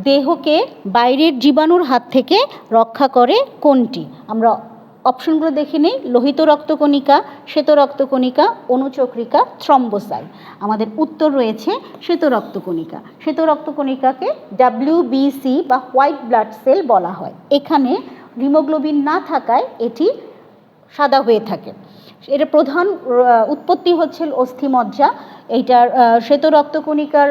দেহকে বাইরের জীবাণুর হাত থেকে রক্ষা করে কোনটি? আমরা অপশনগুলো দেখে নিই, লোহিত রক্তকণিকা, শ্বেত রক্তকণিকা, অনুচক্রিকা, থ্রম্বোসাইট। আমাদের উত্তর রয়েছে শ্বেত রক্তকণিকা। শ্বেত রক্তকণিকাকে WBC বা হোয়াইট ব্লাড সেল বলা হয়। এখানে হিমোগ্লোবিন না থাকায় এটি সাদা হয়ে থাকে। এর প্রধান উৎপত্তি হচ্ছে অস্থিমজ্জা। এইটার শ্বেত রক্তকণিকার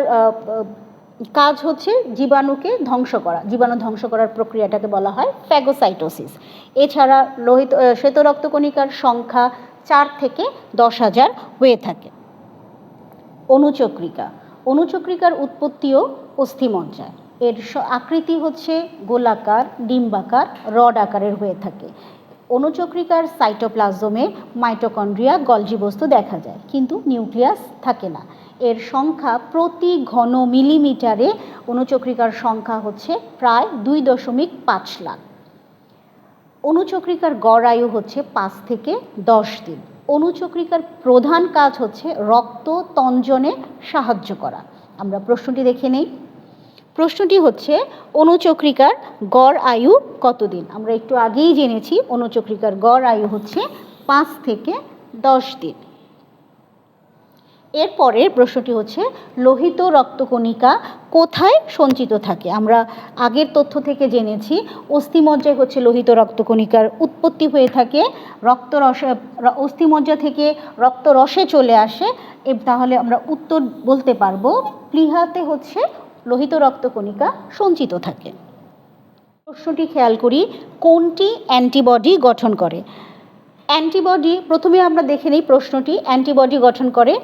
কাজ হচ্ছে জীবাণুকে ধ্বংস করা। জীবাণু ধ্বংস করার প্রক্রিয়াটাকে বলা হয় ফ্যাগোসাইটোসিস। এছাড়া শ্বেত রক্তকণিকার সংখ্যা 4 থেকে 10,000 হয়ে থাকে। অনুচক্রিকা। অনুচক্রিকার উৎপত্তিও অস্থিমজ্জায়। এর আকৃতি হচ্ছে গোলাকার, ডিম্বাকার, রড আকারের হয়ে থাকে। অনুচক্রিকার সাইটোপ্লাজমে মাইটোকন্ড্রিয়া, গলজি বস্তু দেখা যায়, কিন্তু নিউক্লিয়াস থাকে না। এর সংখ্যা প্রতি ঘন মিলিমিটারে অনুচক্রিকার সংখ্যা হচ্ছে প্রায় 2.5 লাখ। অনুচক্রিকার গড় আয়ু হচ্ছে 5 থেকে 10 দিন। অনুচক্রিকার প্রধান কাজ হচ্ছে রক্ত তঞ্জনে সাহায্য করা। আমরা প্রশ্নটি দেখে নেই। প্রশ্নটি হচ্ছে অনুচক্রিকার গড় আয়ু কতদিন? আমরা একটু আগেই জেনেছি অনুচক্রিকার গড় আয়ু হচ্ছে 5 থেকে 10 দিন। এরপরের প্রশ্নটি হচ্ছে লোহিত রক্তকণিকা কোথায় সঞ্চিত থাকে? আমরা আগের তথ্য থেকে জেনেছি অস্থিমজ্জায় হচ্ছে লোহিত রক্তকণিকার উৎপত্তি হয়ে থাকে। অস্থিমজ্জা থেকে রক্তরসে চলে আসে। তাহলে আমরা উত্তর বলতে পারবো প্লীহাতে হচ্ছে লোহিত রক্তকণিকা সঞ্চিত থাকে। প্রশ্নটি খেয়াল করি, কোনটি অ্যান্টিবডি গঠন করে? অ্যান্টিবডি প্রথমে আমরা দেখে নিই প্রশ্নটি। অ্যান্টিবডি গঠন করে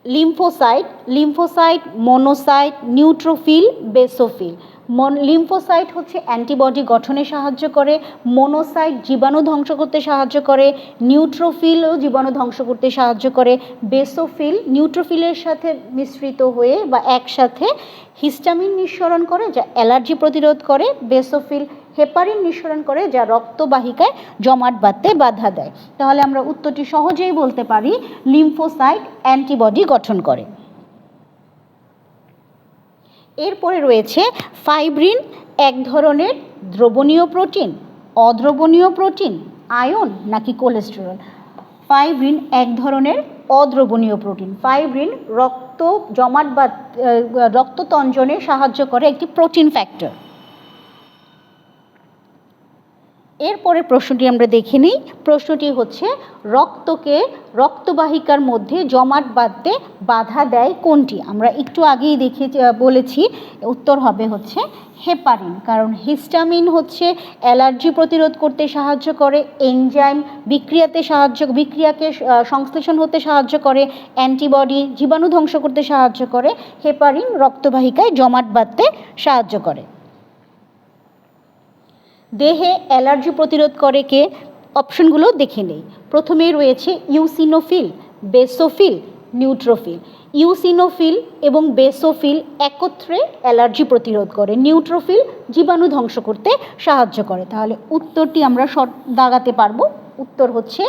lymphocyte, monocyte, neutrophil, basophil. Lymphocyte হচ্ছে অ্যান্টিবডি গঠনে সাহায্য করে, মনোসাইট জীবাণু ধ্বংস করতে সাহায্য করে, নিউট্রোফিলও জীবাণু ধ্বংস করতে সাহায্য করে, বেসোফিল নিউট্রোফিলের সাথে মিশ্রিত হয়ে বা একসাথে হিস্টামিন নিঃসরণ করে যা অ্যালার্জি প্রতিরোধ করে, বেসোফিল হেপারিন নিঃসরণ করে যা রক্তবাহিকায় জমাট বাঁধতে বাধা দেয়। তাহলে আমরা উত্তরটি সহজেই বলতে পারি লিম্ফোসাইট অ্যান্টিবডি গঠন করে। এরপরে রয়েছে ফাইব্রিন এক ধরনের দ্রবণীয় প্রোটিন, অদ্রবণীয় প্রোটিন, আয়ন নাকি কোলেস্টেরল? ফাইব্রিন এক ধরনের অদ্রবণীয় প্রোটিন। ফাইব্রিন রক্ত জমাট বা রক্ততঞ্জনে সাহায্য করে একটি প্রোটিন ফ্যাক্টর। এরপরে প্রশ্নটি আমরা দেখে নিই। প্রশ্নটি হচ্ছে রক্তকে রক্তবাহিকার মধ্যে জমাট বাঁধতে বাধা দেয় কোনটি? আমরা একটু আগেই বলেছি উত্তর হবে হচ্ছে হেপারিন, কারণ হিস্টামিন হচ্ছে অ্যালার্জি প্রতিরোধ করতে সাহায্য করে, এনজাইম বিক্রিয়াকে সংশ্লেষণ হতে সাহায্য করে, অ্যান্টিবডি জীবাণু ধ্বংস করতে সাহায্য করে, হেপারিন রক্তবাহিকায় জমাট বাঁধতে সাহায্য করে। দেহে অ্যালার্জি প্রতিরোধ করে কে? অপশনগুলো দেখে নেই। প্রথমেই রয়েছে ইউসিনোফিল, বেসোফিল, নিউট্রোফিল। ইউসিনোফিল এবং বেসোফিল একত্রে অ্যালার্জি প্রতিরোধ করে, নিউট্রোফিল জীবাণু ধ্বংস করতে সাহায্য করে। তাহলে উত্তরটি আমরা দাগাতে পারবো। উত্তর হচ্ছে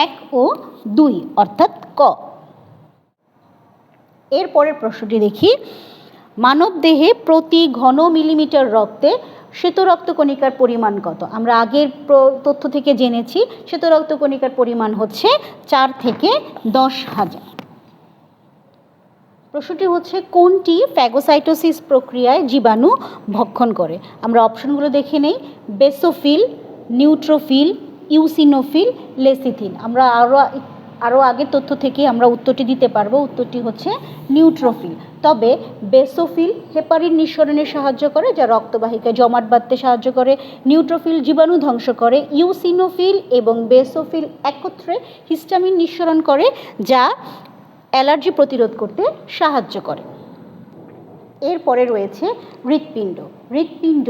1 ও 2 অর্থাৎ ক। এরপরের প্রশ্নটি দেখি। মানব দেহে প্রতি ঘন মিলিমিটার রক্তে শ্বেত রক্তকণিকার পরিমাণ কত? আমরা আগের তথ্য থেকে জেনেছি শ্বেত রক্তকণিকার পরিমাণ হচ্ছে 4 থেকে 10,000। প্রশ্নটি হচ্ছে কোনটি ফ্যাগোসাইটোসিস প্রক্রিয়ায় জীবাণু ভক্ষণ করে? আমরা অপশনগুলো দেখে নেই। Basophil, neutrophil, eosinophil, lecithin. আমরা আরও আগের তথ্য থেকে আমরা উত্তরটি দিতে পারবো। উত্তরটি হচ্ছে নিউট্রোফিল। তবে বেসোফিল হেপারিন নিঃসরণে সাহায্য করে, যা রক্তবাহিকায় জমাট বাঁধতে সাহায্য করে। নিউট্রোফিল জীবাণু ধ্বংস করে। ইউসিনোফিল এবং বেসোফিল একত্রে হিস্টামিন নিঃসরণ করে, যা অ্যালার্জি প্রতিরোধ করতে সাহায্য করে। এরপরে রয়েছে হৃৎপিণ্ড। হৃৎপিণ্ড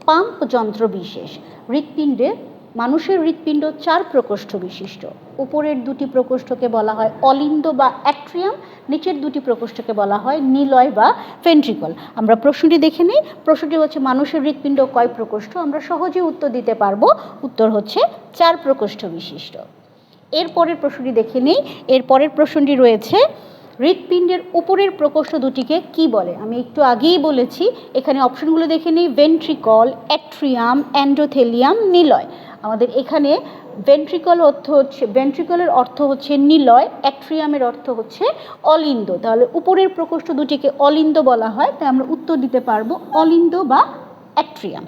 পাম্প যন্ত্র বিশেষ। হৃৎপিণ্ডে মানুষের হৃৎপিণ্ড 4 প্রকোষ্ঠ বিশিষ্ট। উপরের 2টি প্রকোষ্ঠকে বলা হয় অলিন্দ বা অ্যাট্রিয়াম, নিচের 2টি প্রকোষ্ঠকে বলা হয় নিলয় বা ভেন্ট্রিকল। আমরা প্রশ্নটি দেখে নিই। প্রশ্নটি হচ্ছে মানুষের হৃৎপিণ্ড কয় প্রকোষ্ঠ? আমরা সহজে উত্তর দিতে পারবো। উত্তর হচ্ছে 4 প্রকোষ্ঠ বিশিষ্ট। এরপরের প্রশ্নটি দেখে নিই। এরপরের প্রশ্নটি রয়েছে হৃৎপিণ্ডের উপরের প্রকোষ্ঠ দুটিকে কি বলে? আমি একটু আগেই বলেছি। এখানে অপশনগুলো দেখে নিই। Ventricle, atrium, endothelium, Niloy. আমাদের এখানে ভেন্ট্রিকলের অর্থ হচ্ছে নিলয়, অ্যাট্রিয়ামের অর্থ হচ্ছে অলিন্দ। তাহলে উপরের প্রকোষ্ঠ দুটিকে অলিন্দ বলা হয়, তাই আমরা উত্তর দিতে পারবো অলিন্দ বা অ্যাট্রিয়াম।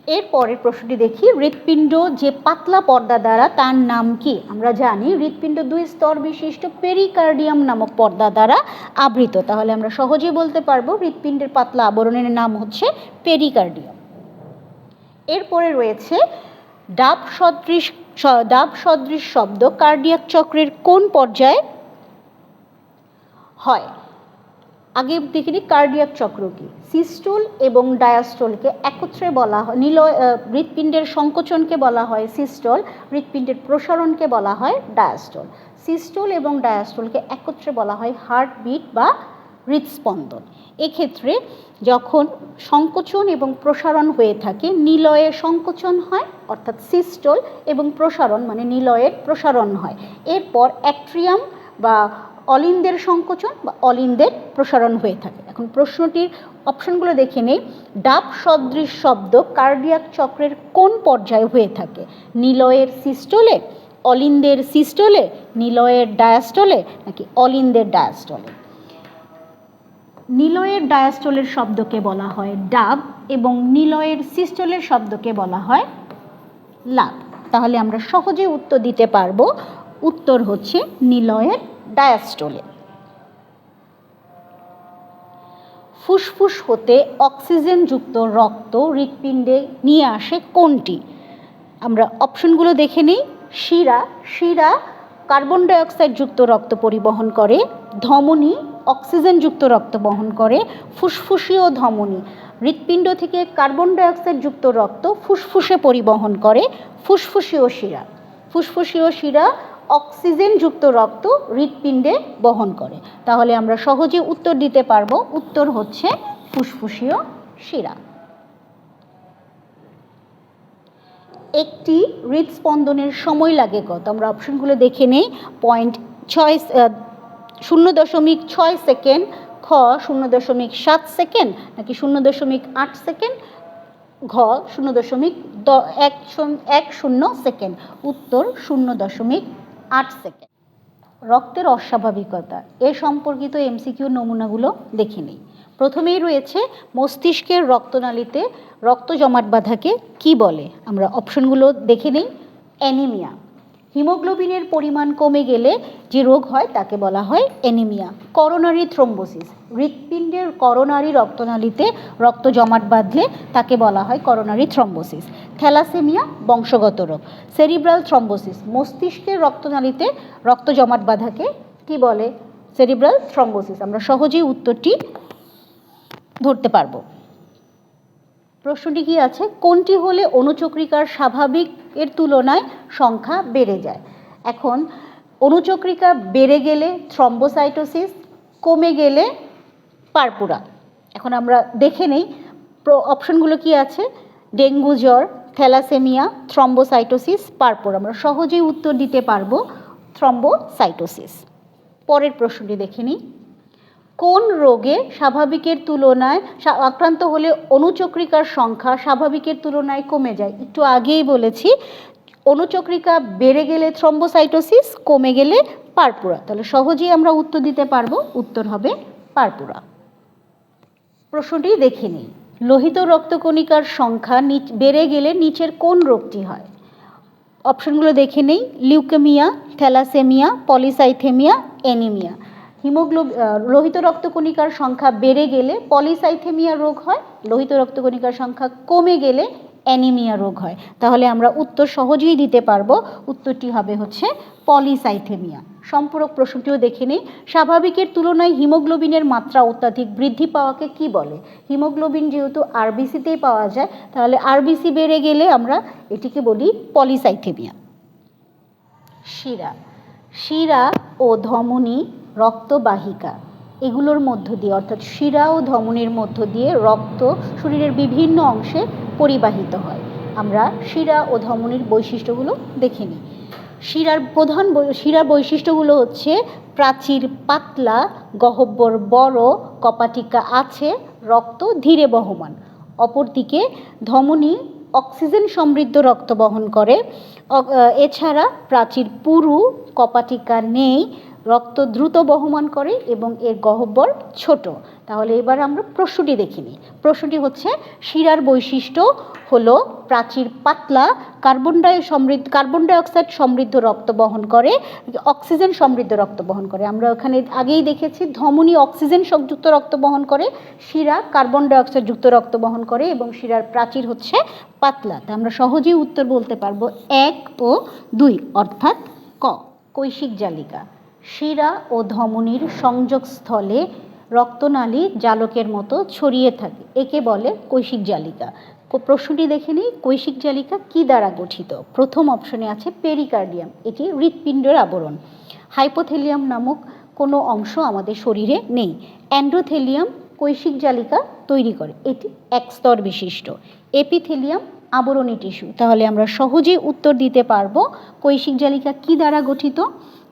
এরপরের প্রশ্নটি দেখি। হৃৎপিণ্ড যে পাতলা পর্দা দ্বারা, তার নাম কি? আমরা জানি হৃৎপিণ্ড 2 স্তর বিশিষ্ট পেরিকার্ডিয়াম নামক পর্দা দ্বারা আবৃত। তাহলে আমরা সহজেই বলতে পারবো হৃৎপিণ্ডের পাতলা আবরণের নাম হচ্ছে পেরিকার্ডিয়াম। এরপরে রয়েছে ডাব সদৃশ শব্দ কার্ডিয়াক চক্রের কোন পর্যায়ে হয়? আগে দেখে নিই কার্ডিয়াক চক্র কি। সিস্টোল এবং ডায়াস্টোলকে একত্রে বলা হয় হৃৎপিণ্ডের সংকোচনকে বলা হয় সিস্টোল, হৃৎপিণ্ডের প্রসারণকে বলা হয় ডায়াস্টোল। সিস্টোল এবং ডায়াস্টোলকে একত্রে বলা হয় হার্টবিট বা হৃৎস্পন্দন। এক্ষেত্রে যখন সংকোচন এবং প্রসারণ হয়ে থাকে, নিলয়ে সংকোচন হয় অর্থাৎ সিস্টোল, এবং প্রসারণ মানে নিলয়ের প্রসারণ হয়। এরপর অ্যাট্রিয়াম বা অলিন্দের সংকোচন বা অলিন্দের প্রসারণ হয়ে থাকে। এখন প্রশ্নটির অপশনগুলো দেখে নেই। ডাব সদৃশ শব্দ কার্ডিয়াক চক্রের কোন পর্যায়ে হয়ে থাকে? নিলয়ের সিস্টোলে, অলিন্দের সিস্টোলে, নিলয়ের ডায়াস্টোলে নাকি অলিন্দের ডায়াস্টোলে? নিলয়ের ডায়াস্টোলের শব্দকে বলা হয় ডাব এবং নিলয়ের সিস্টোলের শব্দকে বলা হয় লাব। তাহলে আমরা সহজে উত্তর দিতে পারবো। উত্তর হচ্ছে নিলয়ের ডায়াস্টোলে। ফুসফুস হতে অক্সিজেনযুক্ত রক্ত হৃৎপিণ্ডে নিয়ে আসে কোনটি? আমরা অপশনগুলো দেখে নিই। শিরা কার্বন ডাইঅক্সাইড যুক্ত রক্ত পরিবহন করে, ধমনী অক্সিজেনযুক্ত রক্ত বহন করে, ফুসফুসীয় ধমনী হৃৎপিণ্ড থেকে কার্বন ডাইঅক্সাইড যুক্ত রক্ত ফুসফুসে পরিবহন করে, ফুসফুসীয় শিরা অক্সিজেনযুক্ত রক্ত হৃৎপিণ্ডে বহন করে। তাহলে আমরা সহজে উত্তর দিতে পারবো। উত্তর হচ্ছে ফুসফুসীয় শিরা। একটি হৃদস্পন্দনের সময় লাগে কত? আমরা অপশনগুলো দেখে নেই। 0.6 সেকেন্ড, খ 0.7 সেকেন্ড নাকি 0.8 সেকেন্ড, ঘ 0.10 সেকেন্ড। উত্তর 0.8 সেকেন্ড। রক্তের অস্বাভাবিকতা এ সম্পর্কিত এমসিকিউ নমুনাগুলো দেখে নিই। প্রথমেই রয়েছে মস্তিষ্কের রক্তনালীতে রক্ত জমাট বাঁধাকে কি বলে? আমরা অপশনগুলো দেখে নিই। অ্যানিমিয়া। হিমোগ্লোবিনের পরিমাণ কমে গেলে যে রোগ হয় তাকে বলা হয় অ্যানিমিয়া। করোনারি থ্রোম্বোসিস, হৃৎপিণ্ডের করোনারি রক্তনালীতে রক্ত জমাট বাঁধলে তাকে বলা হয় করোনারি থ্রোম্বোসিস। থ্যালাসেমিয়া বংশগত রোগ। সেরিব্রাল থ্রোম্বোসিস, মস্তিষ্কের রক্তনালীতে রক্ত জমাট বাঁধাকে কি বলে? Cerebral thrombosis. আমরা সহজেই উত্তরটি ধরতে পারবো। প্রশ্নটি কি আছে? কোনটি হলে অণুচক্রিকার স্বাভাবিক এর তুলনায় সংখ্যা বেড়ে যায়? এখন অণুচক্রিকা বেড়ে গেলে থ্রম্বোসাইটোসিস, কমে গেলে পারপুরা। এখন আমরা দেখে নেই অপশনগুলো কি আছে। ডেঙ্গু জ্বর, থ্যালাসেমিয়া, থ্রম্বোসাইটোসিস, পারপুরা। আমরা সহজেই উত্তর দিতে পারবো থ্রম্বোসাইটোসিস। পরের প্রশ্নটি দেখে নিই। কোন রোগে স্বাভাবিকের তুলনায় আক্রান্ত হলে অণুচক্রিকার সংখ্যা স্বাভাবিকের তুলনায় কমে যায়? একটু আগেই বলেছি, অণুচক্রিকা বেড়ে গেলে থ্রম্বোসাইটোসিস, কমে গেলে পারপুরা। তাহলে সহজেই আমরা উত্তর দিতে পারবো, উত্তর হবে পারপুরা। প্রশ্নটি দেখে নিই। লোহিত রক্তকণিকার সংখ্যা বেড়ে গেলে নিচের কোন রোগটি হয়? অপশনগুলো দেখে নেই। Leukaemia, thalassaemia, polycythaemia, anaemia. লোহিত রক্তকণিকার সংখ্যা বেড়ে গেলে পলিসাইথেমিয়া রোগ হয়, লোহিত রক্তকণিকার সংখ্যা কমে গেলে অ্যানিমিয়া রোগ হয়। তাহলে আমরা উত্তর সহজেই দিতে পারবো, উত্তরটি হবে হচ্ছে পলিসাইথেমিয়া। সম্পূরক প্রশ্নটিও দেখে নিই। স্বাভাবিকের তুলনায় হিমোগ্লোবিনের মাত্রা অত্যাধিক বৃদ্ধি পাওয়াকে কি বলে? হিমোগ্লোবিন যেহেতু আরবিসিতেই পাওয়া যায়, তাহলে আরবিসি বেড়ে গেলে আমরা এটিকে বলি পলিসাইথেমিয়া। শিরা। শিরা ও ধমনী রক্তবাহিকা, এগুলোর মধ্য দিয়ে অর্থাৎ শিরা ও ধমনীর মধ্য দিয়ে রক্ত শরীরের বিভিন্ন অংশে পরিবাহিত হয়। আমরা শিরা ও ধমনীর বৈশিষ্ট্যগুলো দেখে নিই। শিরার বৈশিষ্ট্যগুলো হচ্ছে প্রাচীর পাতলা, গহ্বর বড়, কপাটিকা আছে, রক্ত ধীরে বহমান। অপরদিকে ধমনী অক্সিজেন সমৃদ্ধ রক্ত বহন করে। এছাড়া প্রাচীর পুরু, কপাটিকা নেই, রক্ত দ্রুত বহমান করে এবং এর গহ্বর ছোট। তাহলে এবার আমরা প্রশ্নটি দেখে নিই। প্রশ্নটি হচ্ছে শিরার বৈশিষ্ট্য হলো প্রাচীর পাতলা, কার্বন ডাই অক্সাইড সমৃদ্ধ রক্ত বহন করে, অক্সিজেন সমৃদ্ধ রক্ত বহন করে। আমরা ওখানে আগেই দেখেছি ধমনী অক্সিজেন সংযুক্ত রক্ত বহন করে, শিরা কার্বন ডাই অক্সাইড যুক্ত রক্ত বহন করে এবং শিরার প্রাচীর হচ্ছে পাতলা। তা আমরা সহজেই উত্তর বলতে পারবো 1 ও 2, অর্থাৎ ক। কৈশিক জালিকা। শিরা ও ধমনীর সংযোগস্থলে রক্তনালী জালকের মতো ছড়িয়ে থাকে, একে বলে কৈশিক জালিকা। প্রশ্নটি দেখে নিই। কৈশিক জালিকা কি দ্বারা গঠিত? প্রথম অপশনে আছে পেরিকার্ডিয়াম, এটি হৃৎপিণ্ডের আবরণ। হাইপোথেলিয়াম নামক কোনো অংশ আমাদের শরীরে নেই। অ্যান্ডোথেলিয়াম কৈশিক জালিকা তৈরি করে, এটি এক স্তর বিশিষ্ট। এপিথেলিয়াম আবরণী টিস্যু। তাহলে আমরা সহজেই উত্তর দিতে পারবো কৈশিক জালিকা কি দ্বারা গঠিত?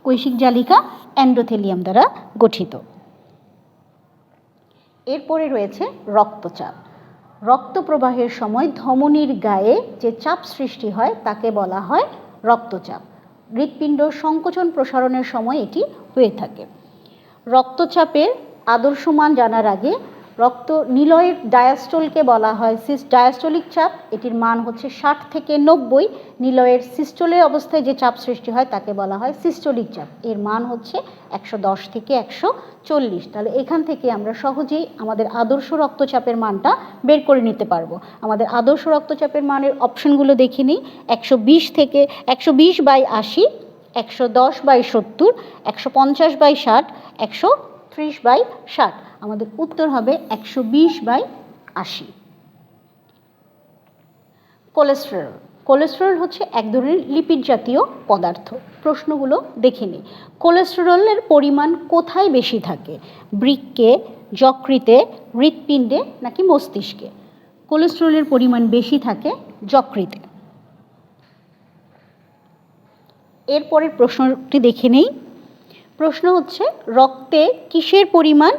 কৈশিক জালিকা অ্যান্ডোথেলিয়াম দ্বারা গঠিত। এরপরে রয়েছে রক্তচাপ। রক্ত প্রবাহের সময় ধমনীর গায়ে যে চাপ সৃষ্টি হয় তাকে বলা হয় রক্তচাপ। হৃৎপিণ্ড সংকোচন প্রসারণের সময় এটি হয়ে থাকে। রক্তচাপের আদর্শ মান জানার আগে নিলয়ের ডায়াস্টোলকে বলা হয় ডায়াস্টোলিক চাপ, এটির মান হচ্ছে 60 থেকে 90। নিলয়ের সিস্টোলের অবস্থায় যে চাপ সৃষ্টি হয় তাকে বলা হয় সিস্টোলিক চাপ, এর মান হচ্ছে 110 থেকে 140। তাহলে এখান থেকে আমরা সহজেই আমাদের আদর্শ রক্তচাপের মানটা বের করে নিতে পারবো। আমাদের আদর্শ রক্তচাপের মানের অপশনগুলো দেখে নিই। 120/80, 110/70, 150/60, 130/60। আমাদের উত্তর হবে 120/80। কোলেস্টেরল। কোলেস্টেরল হচ্ছে এক ধরনের লিপিড জাতীয় পদার্থ। প্রশ্নগুলো দেখে নিই। কোলেস্টেরলের পরিমাণ কোথায় বেশি থাকে? বৃক্কে, যকৃতে, হৃৎপিণ্ডে নাকি মস্তিষ্কে? কোলেস্টেরলের পরিমাণ বেশি থাকে যকৃতে। এরপরের প্রশ্নটি দেখে নেই। প্রশ্ন হচ্ছে রক্তে কিসের পরিমাণ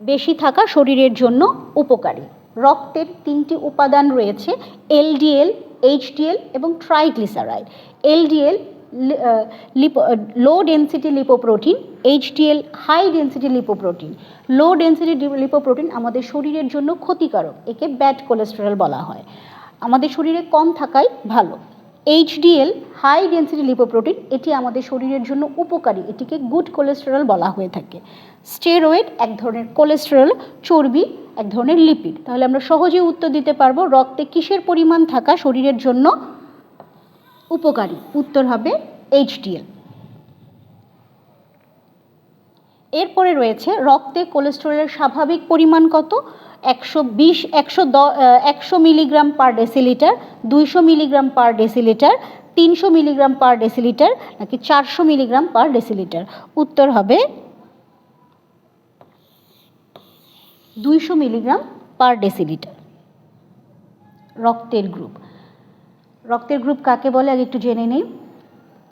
বেশি থাকা শরীরের জন্য উপকারী। রক্তের 3টি উপাদান রয়েছে, এলডিএল, এইচডিএল এবং triglyceride. LDL low density lipoprotein, HDL high density lipoprotein. Low density lipoprotein আমাদের শরীরের জন্য ক্ষতিকারক, একে ব্যাড কোলেস্টেরল বলা হয়, আমাদের শরীরে কম থাকাই ভালো। এইচডিএল হাই ডেন্সিটি লিপোপ্রোটিন, এটি আমাদের শরীরের জন্য উপকারী, এটিকে গুড কোলেস্টেরল বলা হয়ে থাকে। স্টেরয়েড এক ধরনের কোলেস্টেরল, চর্বি এক ধরনের লিপিড। তাহলে আমরা সহজে উত্তর দিতে পারবো রক্তে কিসের পরিমাণ থাকা শরীরের জন্য উপকারী। উত্তর হবে এইচডিএল। এরপরে রয়েছে রক্তে কোলেস্টেরলের স্বাভাবিক পরিমাণ কত? 100 milligram per decilitre, 200 milligram per decilitre, 300 milligram per decilitre নাকি 400 মিলিগ্রাম পার ডেসিলিটার? উত্তর হবে 200 মিলিগ্রাম পার ডেসিলিটার। রক্তের গ্রুপ, রক্তের গ্রুপ কাকে বলে আগে একটু জেনে নেই।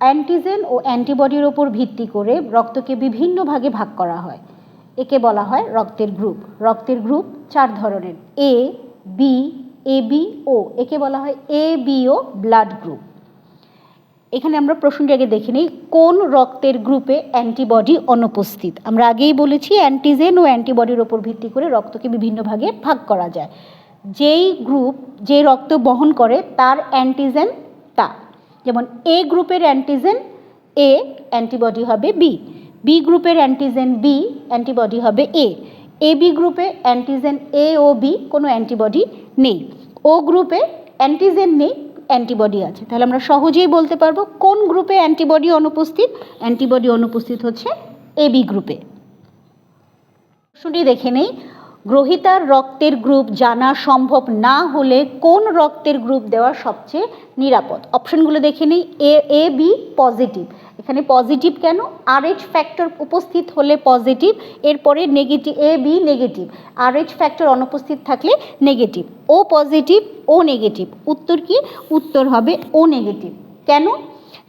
অ্যান্টিজেন ও অ্যান্টিবডির ওপর ভিত্তি করে রক্তকে বিভিন্ন ভাগে ভাগ করা হয়, একে বলা হয় রক্তের গ্রুপ। রক্তের গ্রুপ 4 ধরনের, এ, বি, এবি, ও, একে বলা হয় A B O blood group. এখানে আমরা প্রশ্নটি আগে দেখে নিই, কোন রক্তের গ্রুপে অ্যান্টিবডি অনুপস্থিত? আমরা আগেই বলেছি অ্যান্টিজেন ও অ্যান্টিবডির ওপর ভিত্তি করে রক্তকে বিভিন্ন ভাগে ভাগ করা যায়। যেই গ্রুপ যে রক্ত বহন করে তার অ্যান্টিজেন তা, যেমন এ গ্রুপের অ্যান্টিজেন এ, অ্যান্টিবডি হবে বি। বি গ্রুপের অ্যান্টিজেন বি, অ্যান্টিবডি হবে এ। এ বি গ্রুপে অ্যান্টিজেন এ ও বি, কোনো অ্যান্টিবডি নেই। ও গ্রুপে অ্যান্টিজেন নেই, অ্যান্টিবডি আছে। তাহলে আমরা সহজেই বলতে পারবো কোন গ্রুপে অ্যান্টিবডি অনুপস্থিত। অ্যান্টিবডি অনুপস্থিত হচ্ছে এ বি গ্রুপে। প্রশ্নটি দেখে নেই, গ্রহীতার রক্তের গ্রুপ জানা সম্ভব না হলে কোন রক্তের গ্রুপ দেওয়া সবচেয়ে নিরাপদ? অপশনগুলো দেখে নেই। এ বি পজিটিভ, এখানে পজিটিভ কেন? RH ফ্যাক্টর উপস্থিত হলে পজিটিভ, এরপরে negative, A B negative, RH factor অনুপস্থিত থাকলে নেগেটিভ। ও পজিটিভ, ও নেগেটিভ। উত্তর কি? উত্তর হবে ও নেগেটিভ। কেন?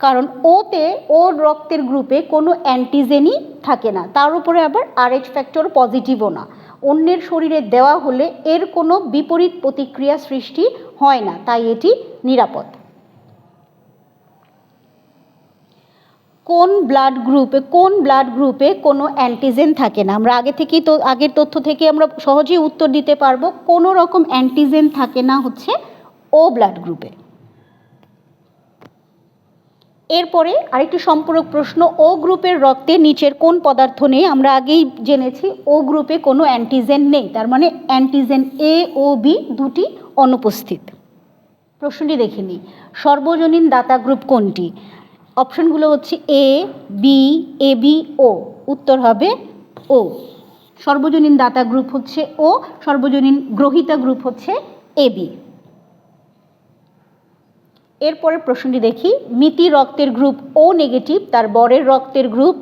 কারণ ওতে, ওর রক্তের গ্রুপে কোনো অ্যান্টিজেনই থাকে না, তার উপরে আবার RH ফ্যাক্টর পজিটিভও না। অন্যের শরীরে দেওয়া হলে এর কোনো বিপরীত প্রতিক্রিয়া সৃষ্টি হয় না, তাই এটি নিরাপদ। কোন ব্লাড গ্রুপে কোনো অ্যান্টিজেন থাকে না? আমরা আগের তথ্য থেকে আমরা সহজেই উত্তর দিতে পারবো, কোনো রকম অ্যান্টিজেন থাকে না হচ্ছে ও ব্লাড গ্রুপে। এরপরে আরেকটি সম্পূরক প্রশ্ন, ও গ্রুপের রক্তে নিচের কোন পদার্থ নেই? আমরা আগেই জেনেছি ও গ্রুপে কোনো অ্যান্টিজেন নেই, তার মানে অ্যান্টিজেন এ ও বি দুটি অনুপস্থিত। প্রশ্নটি দেখে নিই, সর্বজনীন দাতা গ্রুপ কোনটি? অপশনগুলো হচ্ছে এ, বি, এ বি, ও। উত্তর হবে ও। সর্বজনীন দাতা গ্রুপ হচ্ছে ও, সর্বজনীন গ্রহীতা গ্রুপ হচ্ছে এ বি। এরপরে প্রশ্নটি দেখি, মিতি রক্তের গ্রুপ ও নেগেটিভ, তার বরের রক্তের গ্রুপ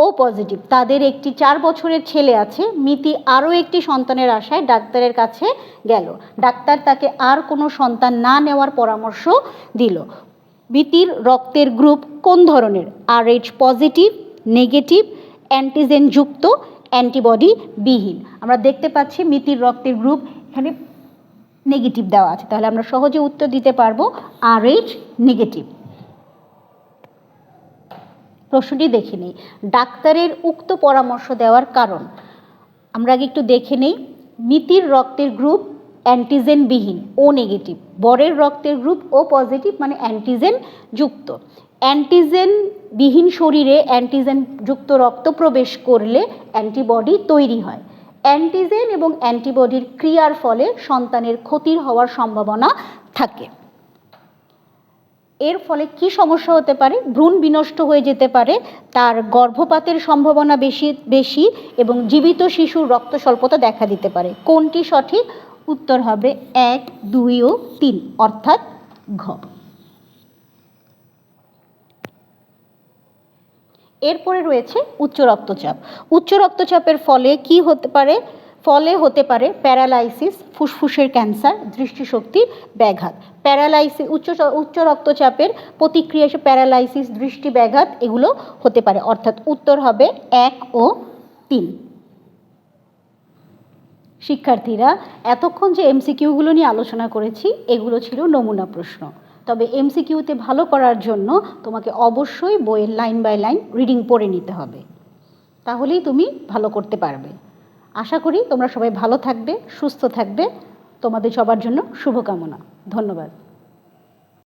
ও পজিটিভ, তাদের একটি 4 বছরের ছেলে আছে। মিতি আরও একটি সন্তানের আশায় ডাক্তারের কাছে গেল, ডাক্তার তাকে আর কোনো সন্তান না নেওয়ার পরামর্শ দিল। মিতির রক্তের গ্রুপ কোন ধরনের? RH পজিটিভ, নেগেটিভ, অ্যান্টিজেন যুক্ত, অ্যান্টিবডি বিহীন। আমরা দেখতে পাচ্ছি মিতির রক্তের গ্রুপ এখানে নেগেটিভ দেওয়া আছে, তাহলে আমরা সহজে উত্তর দিতে পারবো RH নেগেটিভ। প্রশ্নটি দেখে নেই, ডাক্তারের উক্ত পরামর্শ দেওয়ার কারণ। আমরা আগে একটু দেখে নেই, মিতির রক্তের গ্রুপ অ্যান্টিজেন বিহীন, ও নেগেটিভ। বরের রক্তের গ্রুপ ও পজিটিভ, মানে অ্যান্টিজেন যুক্ত। অ্যান্টিজেন বিহীন শরীরে অ্যান্টিজেন যুক্ত রক্ত প্রবেশ করলে অ্যান্টিবডি তৈরি হয়। অ্যান্টিজেন এবং অ্যান্টিবডির ক্রিয়ার ফলে সন্তানের ক্ষতির হওয়ার সম্ভাবনা থাকে। এর ফলে কি সমস্যা হতে পারে? ভ্রূণ বিনষ্ট হয়ে যেতে পারে, তার গর্ভপাতের সম্ভাবনা বেশি এবং জীবিত শিশুর রক্ত স্বল্পতা দেখা দিতে পারে। কোনটি সঠিক? উত্তর হবে 1, 2 ও 3, অর্থাৎ ঘ। এরপরে রয়েছে উচ্চ রক্তচাপ। উচ্চ রক্তচাপের ফলে কি হতে পারে? হতে পারে প্যারালাইসিস, ফুসফুসের ক্যান্সার, দৃষ্টিশক্তির ব্যাঘাত। প্যারালাইসিস, উচ্চ রক্তচাপের প্রতিক্রিয়া হিসেবে প্যারালাইসিস, দৃষ্টি ব্যাঘাত এগুলো হতে পারে, অর্থাৎ উত্তর হবে 1 ও 3। শিক্ষার্থীরা, এতক্ষণ যে এমসিকিউগুলো নিয়ে আলোচনা করেছি এগুলো ছিল নমুনা প্রশ্ন। তবে এমসিকিউতে ভালো করার জন্য তোমাকে অবশ্যই বইয়ের লাইন বাই লাইন রিডিং পড়ে নিতে হবে, তাহলেই তুমি ভালো করতে পারবে। আশা করি তোমরা সবাই ভালো থাকবে, সুস্থ থাকবে। তোমাদের সবার জন্য শুভকামনা। ধন্যবাদ।